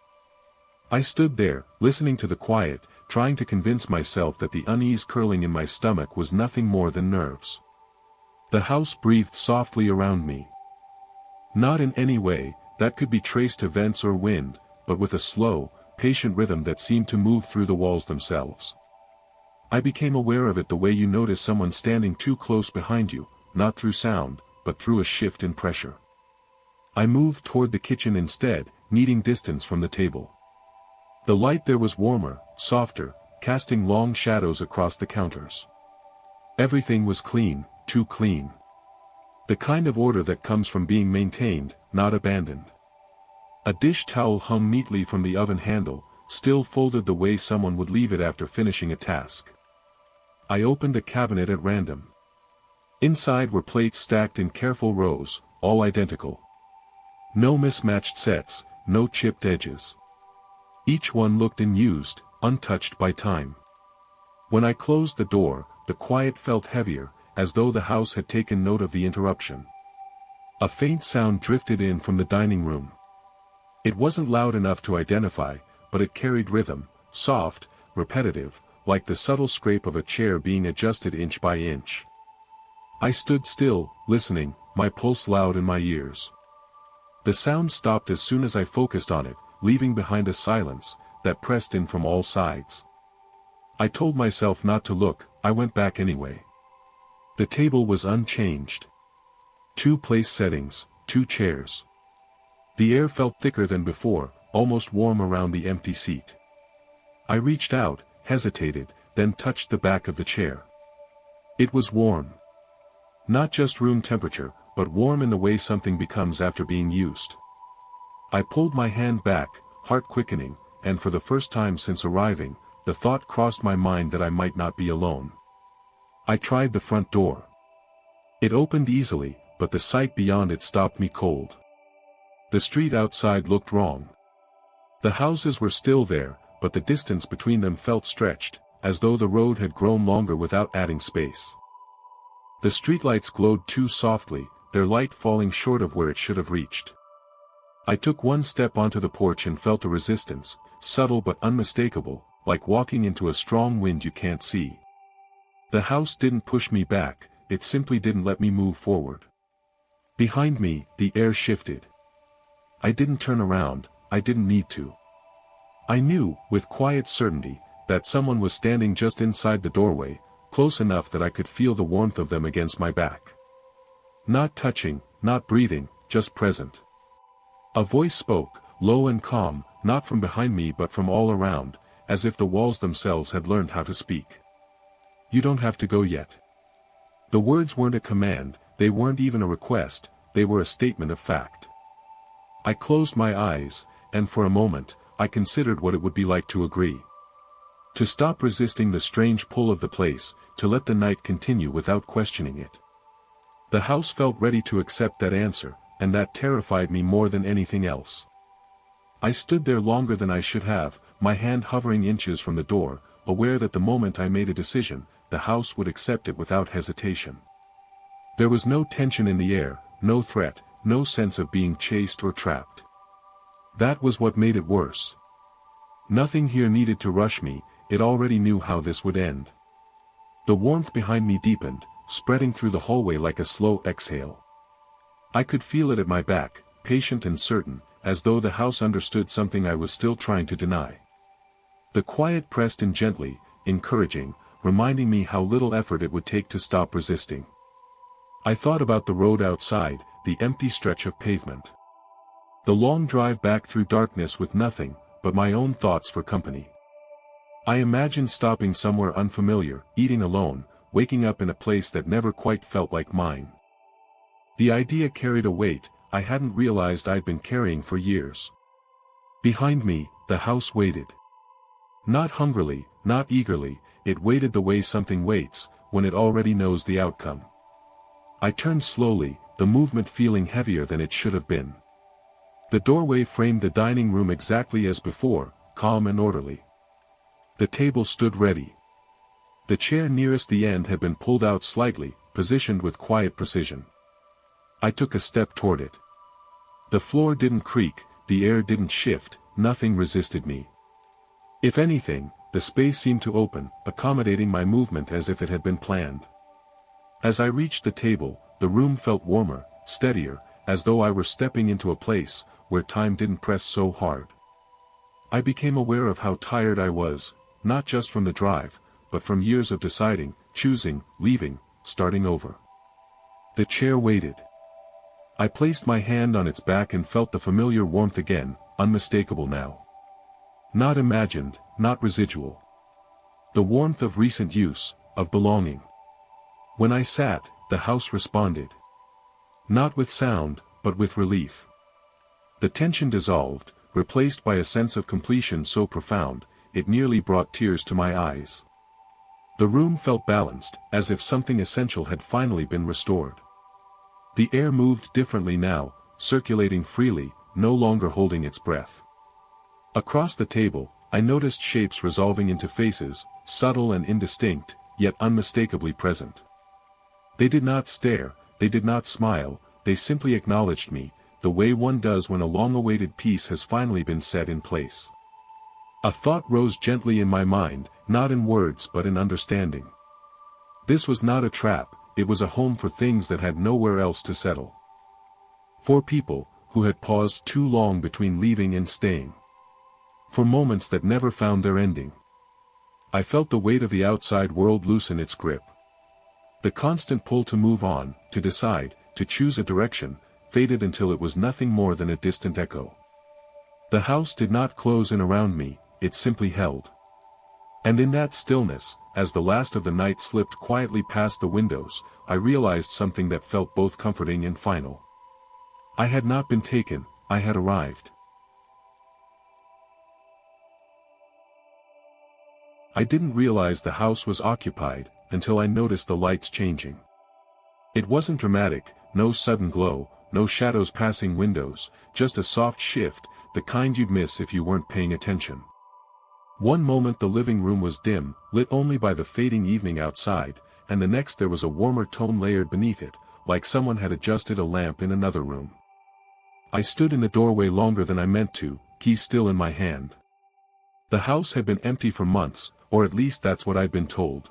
I stood there, listening to the quiet, trying to convince myself that the unease curling in my stomach was nothing more than nerves. The house breathed softly around me. Not in any way that could be traced to vents or wind, but with a slow, patient rhythm that seemed to move through the walls themselves. I became aware of it the way you notice someone standing too close behind you, not through sound, but through a shift in pressure. I moved toward the kitchen instead, needing distance from the table. The light there was warmer, softer, casting long shadows across the counters. Everything was clean, too clean. The kind of order that comes from being maintained, not abandoned. A dish towel hung neatly from the oven handle, still folded the way someone would leave it after finishing a task. I opened a cabinet at random. Inside were plates stacked in careful rows, all identical. No mismatched sets, no chipped edges. Each one looked unused, untouched by time. When I closed the door, the quiet felt heavier, as though the house had taken note of the interruption. A faint sound drifted in from the dining room. It wasn't loud enough to identify, but it carried rhythm, soft, repetitive, like the subtle scrape of a chair being adjusted inch by inch. I stood still, listening, my pulse loud in my ears. The sound stopped as soon as I focused on it, leaving behind a silence that pressed in from all sides. I told myself not to look, I went back anyway. The table was unchanged. 2 place settings, 2 chairs. The air felt thicker than before, almost warm around the empty seat. I reached out, hesitated, then touched the back of the chair. It was warm. Not just room temperature, but warm in the way something becomes after being used. I pulled my hand back, heart quickening, and for the first time since arriving, the thought crossed my mind that I might not be alone. I tried the front door. It opened easily, but the sight beyond it stopped me cold. The street outside looked wrong. The houses were still there, but the distance between them felt stretched, as though the road had grown longer without adding space. The streetlights glowed too softly, their light falling short of where it should have reached. I took one step onto the porch and felt a resistance, subtle but unmistakable, like walking into a strong wind you can't see. The house didn't push me back, it simply didn't let me move forward. Behind me, the air shifted. I didn't turn around, I didn't need to. I knew, with quiet certainty, that someone was standing just inside the doorway, close enough that I could feel the warmth of them against my back. Not touching, not breathing, just present. A voice spoke, low and calm, not from behind me but from all around, as if the walls themselves had learned how to speak. You don't have to go yet. The words weren't a command, they weren't even a request, they were a statement of fact. I closed my eyes, and for a moment, I considered what it would be like to agree. To stop resisting the strange pull of the place, to let the night continue without questioning it. The house felt ready to accept that answer, and that terrified me more than anything else. I stood there longer than I should have, my hand hovering inches from the door, aware that the moment I made a decision, the house would accept it without hesitation. There was no tension in the air, no threat, no sense of being chased or trapped. That was what made it worse. Nothing here needed to rush me, it already knew how this would end. The warmth behind me deepened, spreading through the hallway like a slow exhale. I could feel it at my back, patient and certain, as though the house understood something I was still trying to deny. The quiet pressed in gently, encouraging, reminding me how little effort it would take to stop resisting. I thought about the road outside, the empty stretch of pavement. The long drive back through darkness with nothing but my own thoughts for company. I imagined stopping somewhere unfamiliar, eating alone, waking up in a place that never quite felt like mine. The idea carried a weight I hadn't realized I'd been carrying for years. Behind me, the house waited. Not hungrily, not eagerly, it waited the way something waits, when it already knows the outcome. I turned slowly, the movement feeling heavier than it should have been. The doorway framed the dining room exactly as before, calm and orderly. The table stood ready. The chair nearest the end had been pulled out slightly, positioned with quiet precision. I took a step toward it. The floor didn't creak, the air didn't shift, nothing resisted me. If anything, the space seemed to open, accommodating my movement as if it had been planned. As I reached the table, the room felt warmer, steadier, as though I were stepping into a place where time didn't press so hard. I became aware of how tired I was, not just from the drive, but from years of deciding, choosing, leaving, starting over. The chair waited. I placed my hand on its back and felt the familiar warmth again, unmistakable now. Not imagined, not residual. The warmth of recent use, of belonging. When I sat, the house responded. Not with sound, but with relief. The tension dissolved, replaced by a sense of completion so profound, it nearly brought tears to my eyes. The room felt balanced, as if something essential had finally been restored. The air moved differently now, circulating freely, no longer holding its breath. Across the table, I noticed shapes resolving into faces, subtle and indistinct, yet unmistakably present. They did not stare, they did not smile, they simply acknowledged me, the way one does when a long-awaited piece has finally been set in place. A thought rose gently in my mind, not in words but in understanding. This was not a trap, it was a home for things that had nowhere else to settle. For people who had paused too long between leaving and staying. For moments that never found their ending. I felt the weight of the outside world loosen its grip. The constant pull to move on, to decide, to choose a direction, faded until it was nothing more than a distant echo. The house did not close in around me, it simply held. And in that stillness, as the last of the night slipped quietly past the windows, I realized something that felt both comforting and final. I had not been taken, I had arrived. I didn't realize the house was occupied, until I noticed the lights changing. It wasn't dramatic, no sudden glow, no shadows passing windows, just a soft shift, the kind you'd miss if you weren't paying attention. One moment the living room was dim, lit only by the fading evening outside, and the next there was a warmer tone layered beneath it, like someone had adjusted a lamp in another room. I stood in the doorway longer than I meant to, key still in my hand. The house had been empty for months, or at least that's what I'd been told.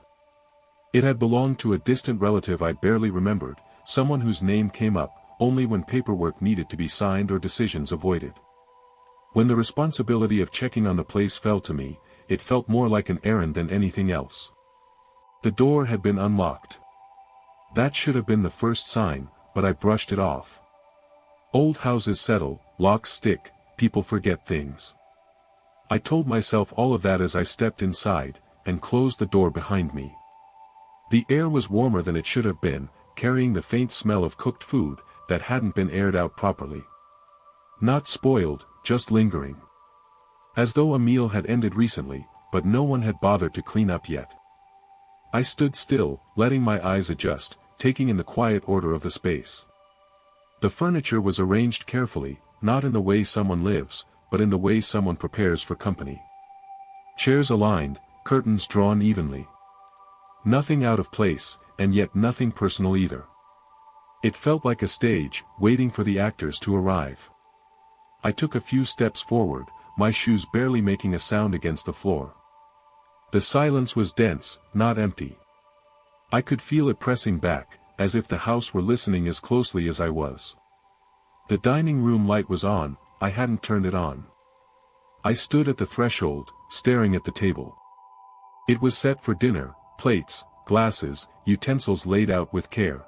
It had belonged to a distant relative I barely remembered, someone whose name came up only when paperwork needed to be signed or decisions avoided. When the responsibility of checking on the place fell to me, it felt more like an errand than anything else. The door had been unlocked. That should have been the first sign, but I brushed it off. Old houses settle, locks stick, people forget things. I told myself all of that as I stepped inside, and closed the door behind me. The air was warmer than it should have been, carrying the faint smell of cooked food that hadn't been aired out properly. Not spoiled, just lingering. As though a meal had ended recently, but no one had bothered to clean up yet. I stood still, letting my eyes adjust, taking in the quiet order of the space. The furniture was arranged carefully, not in the way someone lives, but in the way someone prepares for company. Chairs aligned, curtains drawn evenly. Nothing out of place, and yet nothing personal either. It felt like a stage, waiting for the actors to arrive. I took a few steps forward, my shoes barely making a sound against the floor. The silence was dense, not empty. I could feel it pressing back, as if the house were listening as closely as I was. The dining room light was on, I hadn't turned it on. I stood at the threshold, staring at the table. It was set for dinner, plates, glasses, utensils laid out with care.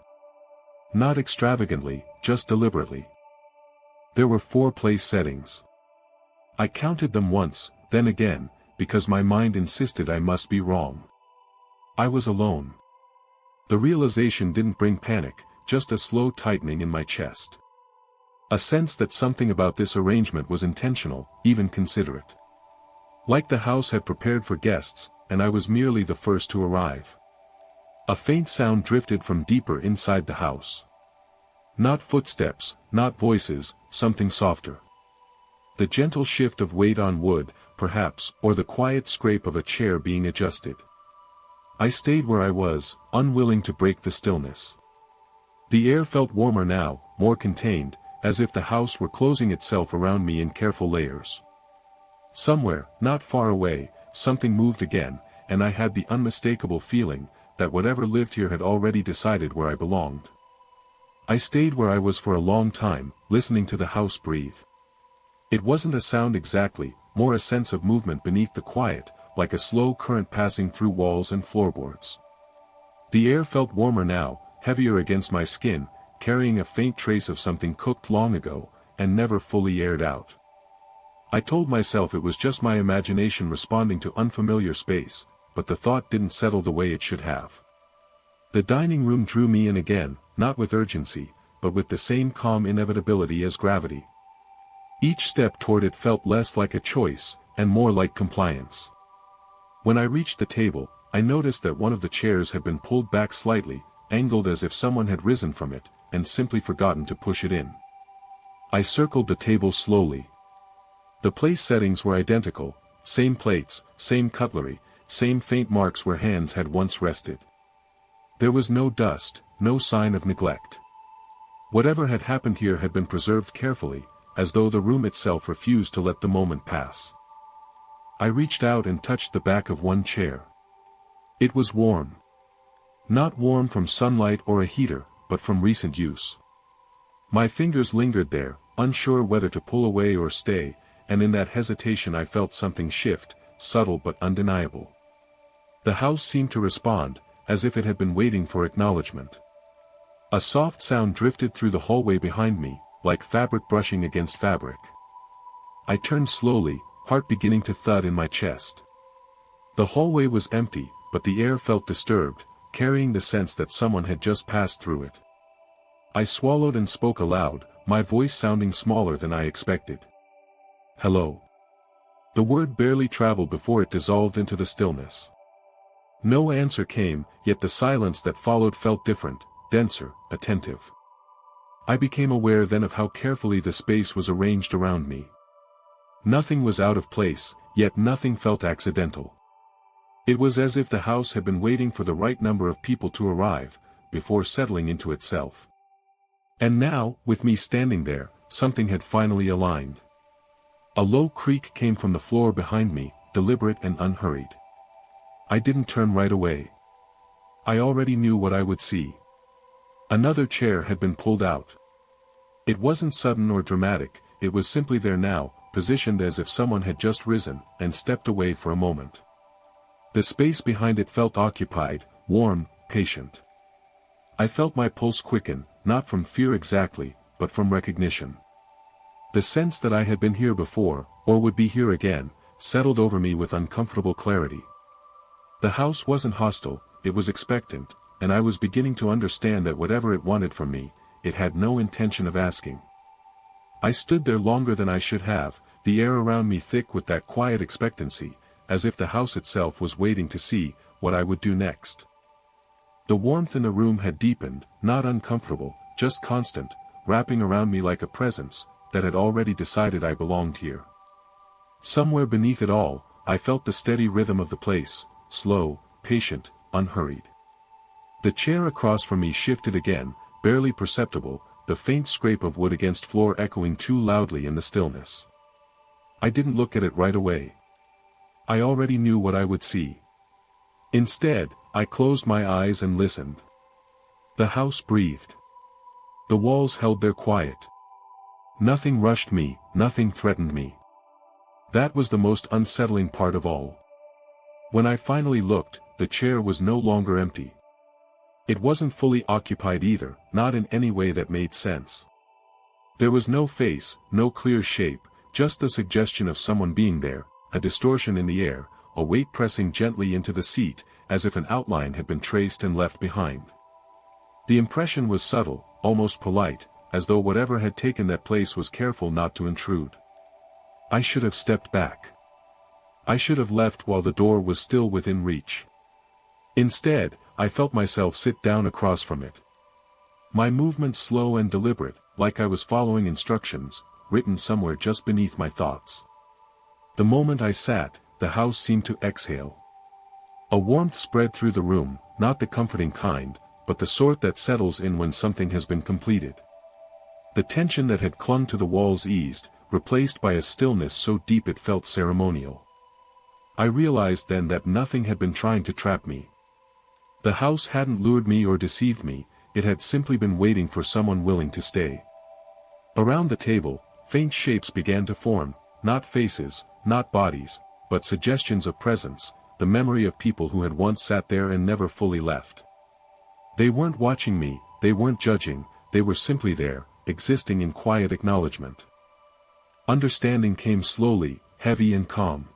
Not extravagantly, just deliberately. There were 4 place settings. I counted them once, then again, because my mind insisted I must be wrong. I was alone. The realization didn't bring panic, just a slow tightening in my chest. A sense that something about this arrangement was intentional, even considerate. Like the house had prepared for guests, and I was merely the first to arrive. A faint sound drifted from deeper inside the house. Not footsteps, not voices, something softer. The gentle shift of weight on wood, perhaps, or the quiet scrape of a chair being adjusted. I stayed where I was, unwilling to break the stillness. The air felt warmer now, more contained, as if the house were closing itself around me in careful layers. Somewhere, not far away, something moved again, and I had the unmistakable feeling that whatever lived here had already decided where I belonged. I stayed where I was for a long time, listening to the house breathe. It wasn't a sound exactly, more a sense of movement beneath the quiet, like a slow current passing through walls and floorboards. The air felt warmer now, heavier against my skin, carrying a faint trace of something cooked long ago, and never fully aired out. I told myself it was just my imagination responding to unfamiliar space, but the thought didn't settle the way it should have. The dining room drew me in again, not with urgency, but with the same calm inevitability as gravity. Each step toward it felt less like a choice, and more like compliance. When I reached the table, I noticed that one of the chairs had been pulled back slightly, angled as if someone had risen from it, and simply forgotten to push it in. I circled the table slowly. The place settings were identical, same plates, same cutlery, same faint marks where hands had once rested. There was no dust, no sign of neglect. Whatever had happened here had been preserved carefully, as though the room itself refused to let the moment pass. I reached out and touched the back of one chair. It was warm. Not warm from sunlight or a heater, but from recent use. My fingers lingered there, unsure whether to pull away or stay, and in that hesitation I felt something shift, subtle but undeniable. The house seemed to respond, as if it had been waiting for acknowledgement. A soft sound drifted through the hallway behind me, like fabric brushing against fabric. I turned slowly, heart beginning to thud in my chest. The hallway was empty, but the air felt disturbed, carrying the sense that someone had just passed through it. I swallowed and spoke aloud, my voice sounding smaller than I expected. "Hello." The word barely traveled before it dissolved into the stillness. No answer came, yet the silence that followed felt different, denser, attentive. I became aware then of how carefully the space was arranged around me. Nothing was out of place, yet nothing felt accidental. It was as if the house had been waiting for the right number of people to arrive, before settling into itself. And now, with me standing there, something had finally aligned. A low creak came from the floor behind me, deliberate and unhurried. I didn't turn right away. I already knew what I would see. Another chair had been pulled out. It wasn't sudden or dramatic, it was simply there now, positioned as if someone had just risen, and stepped away for a moment. The space behind it felt occupied, warm, patient. I felt my pulse quicken, not from fear exactly, but from recognition. The sense that I had been here before, or would be here again, settled over me with uncomfortable clarity. The house wasn't hostile, it was expectant, and I was beginning to understand that whatever it wanted from me, it had no intention of asking. I stood there longer than I should have, the air around me thick with that quiet expectancy, as if the house itself was waiting to see what I would do next. The warmth in the room had deepened, not uncomfortable, just constant, wrapping around me like a presence that had already decided I belonged here. Somewhere beneath it all, I felt the steady rhythm of the place, slow, patient, unhurried. The chair across from me shifted again, barely perceptible, the faint scrape of wood against floor echoing too loudly in the stillness. I didn't look at it right away. I already knew what I would see. Instead, I closed my eyes and listened. The house breathed. The walls held their quiet. Nothing rushed me, nothing threatened me. That was the most unsettling part of all. When I finally looked, the chair was no longer empty. It wasn't fully occupied either, not in any way that made sense. There was no face, no clear shape, just the suggestion of someone being there, a distortion in the air, a weight pressing gently into the seat, as if an outline had been traced and left behind. The impression was subtle, almost polite, as though whatever had taken that place was careful not to intrude. I should have stepped back. I should have left while the door was still within reach. Instead, I felt myself sit down across from it. My movement slow and deliberate, like I was following instructions, written somewhere just beneath my thoughts. The moment I sat, the house seemed to exhale. A warmth spread through the room, not the comforting kind, but the sort that settles in when something has been completed. The tension that had clung to the walls eased, replaced by a stillness so deep it felt ceremonial. I realized then that nothing had been trying to trap me. The house hadn't lured me or deceived me, it had simply been waiting for someone willing to stay. Around the table, faint shapes began to form, not faces, not bodies, but suggestions of presence, the memory of people who had once sat there and never fully left. They weren't watching me, they weren't judging, they were simply there, existing in quiet acknowledgement. Understanding came slowly, heavy and calm.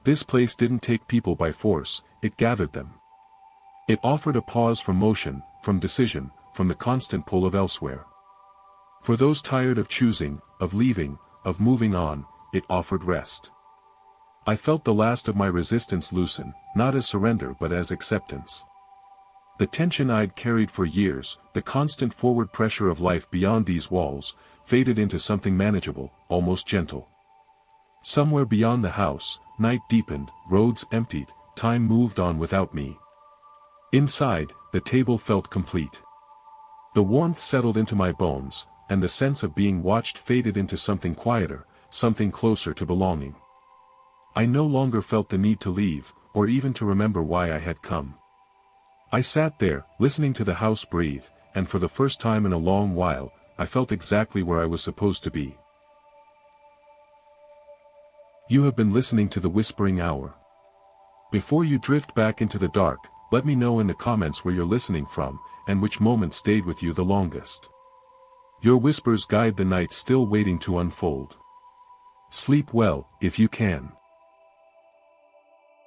This place didn't take people by force, it gathered them. It offered a pause from motion, from decision, from the constant pull of elsewhere. For those tired of choosing, of leaving, of moving on, it offered rest. I felt the last of my resistance loosen, not as surrender but as acceptance. The tension I'd carried for years, the constant forward pressure of life beyond these walls, faded into something manageable, almost gentle. Somewhere beyond the house, night deepened, roads emptied, time moved on without me. Inside, the table felt complete. The warmth settled into my bones, and the sense of being watched faded into something quieter, something closer to belonging. I no longer felt the need to leave, or even to remember why I had come. I sat there, listening to the house breathe, and for the first time in a long while, I felt exactly where I was supposed to be. You have been listening to The Whispering Hour. Before you drift back into the dark, let me know in the comments where you're listening from, and which moment stayed with you the longest. Your whispers guide the night still waiting to unfold. Sleep well, if you can.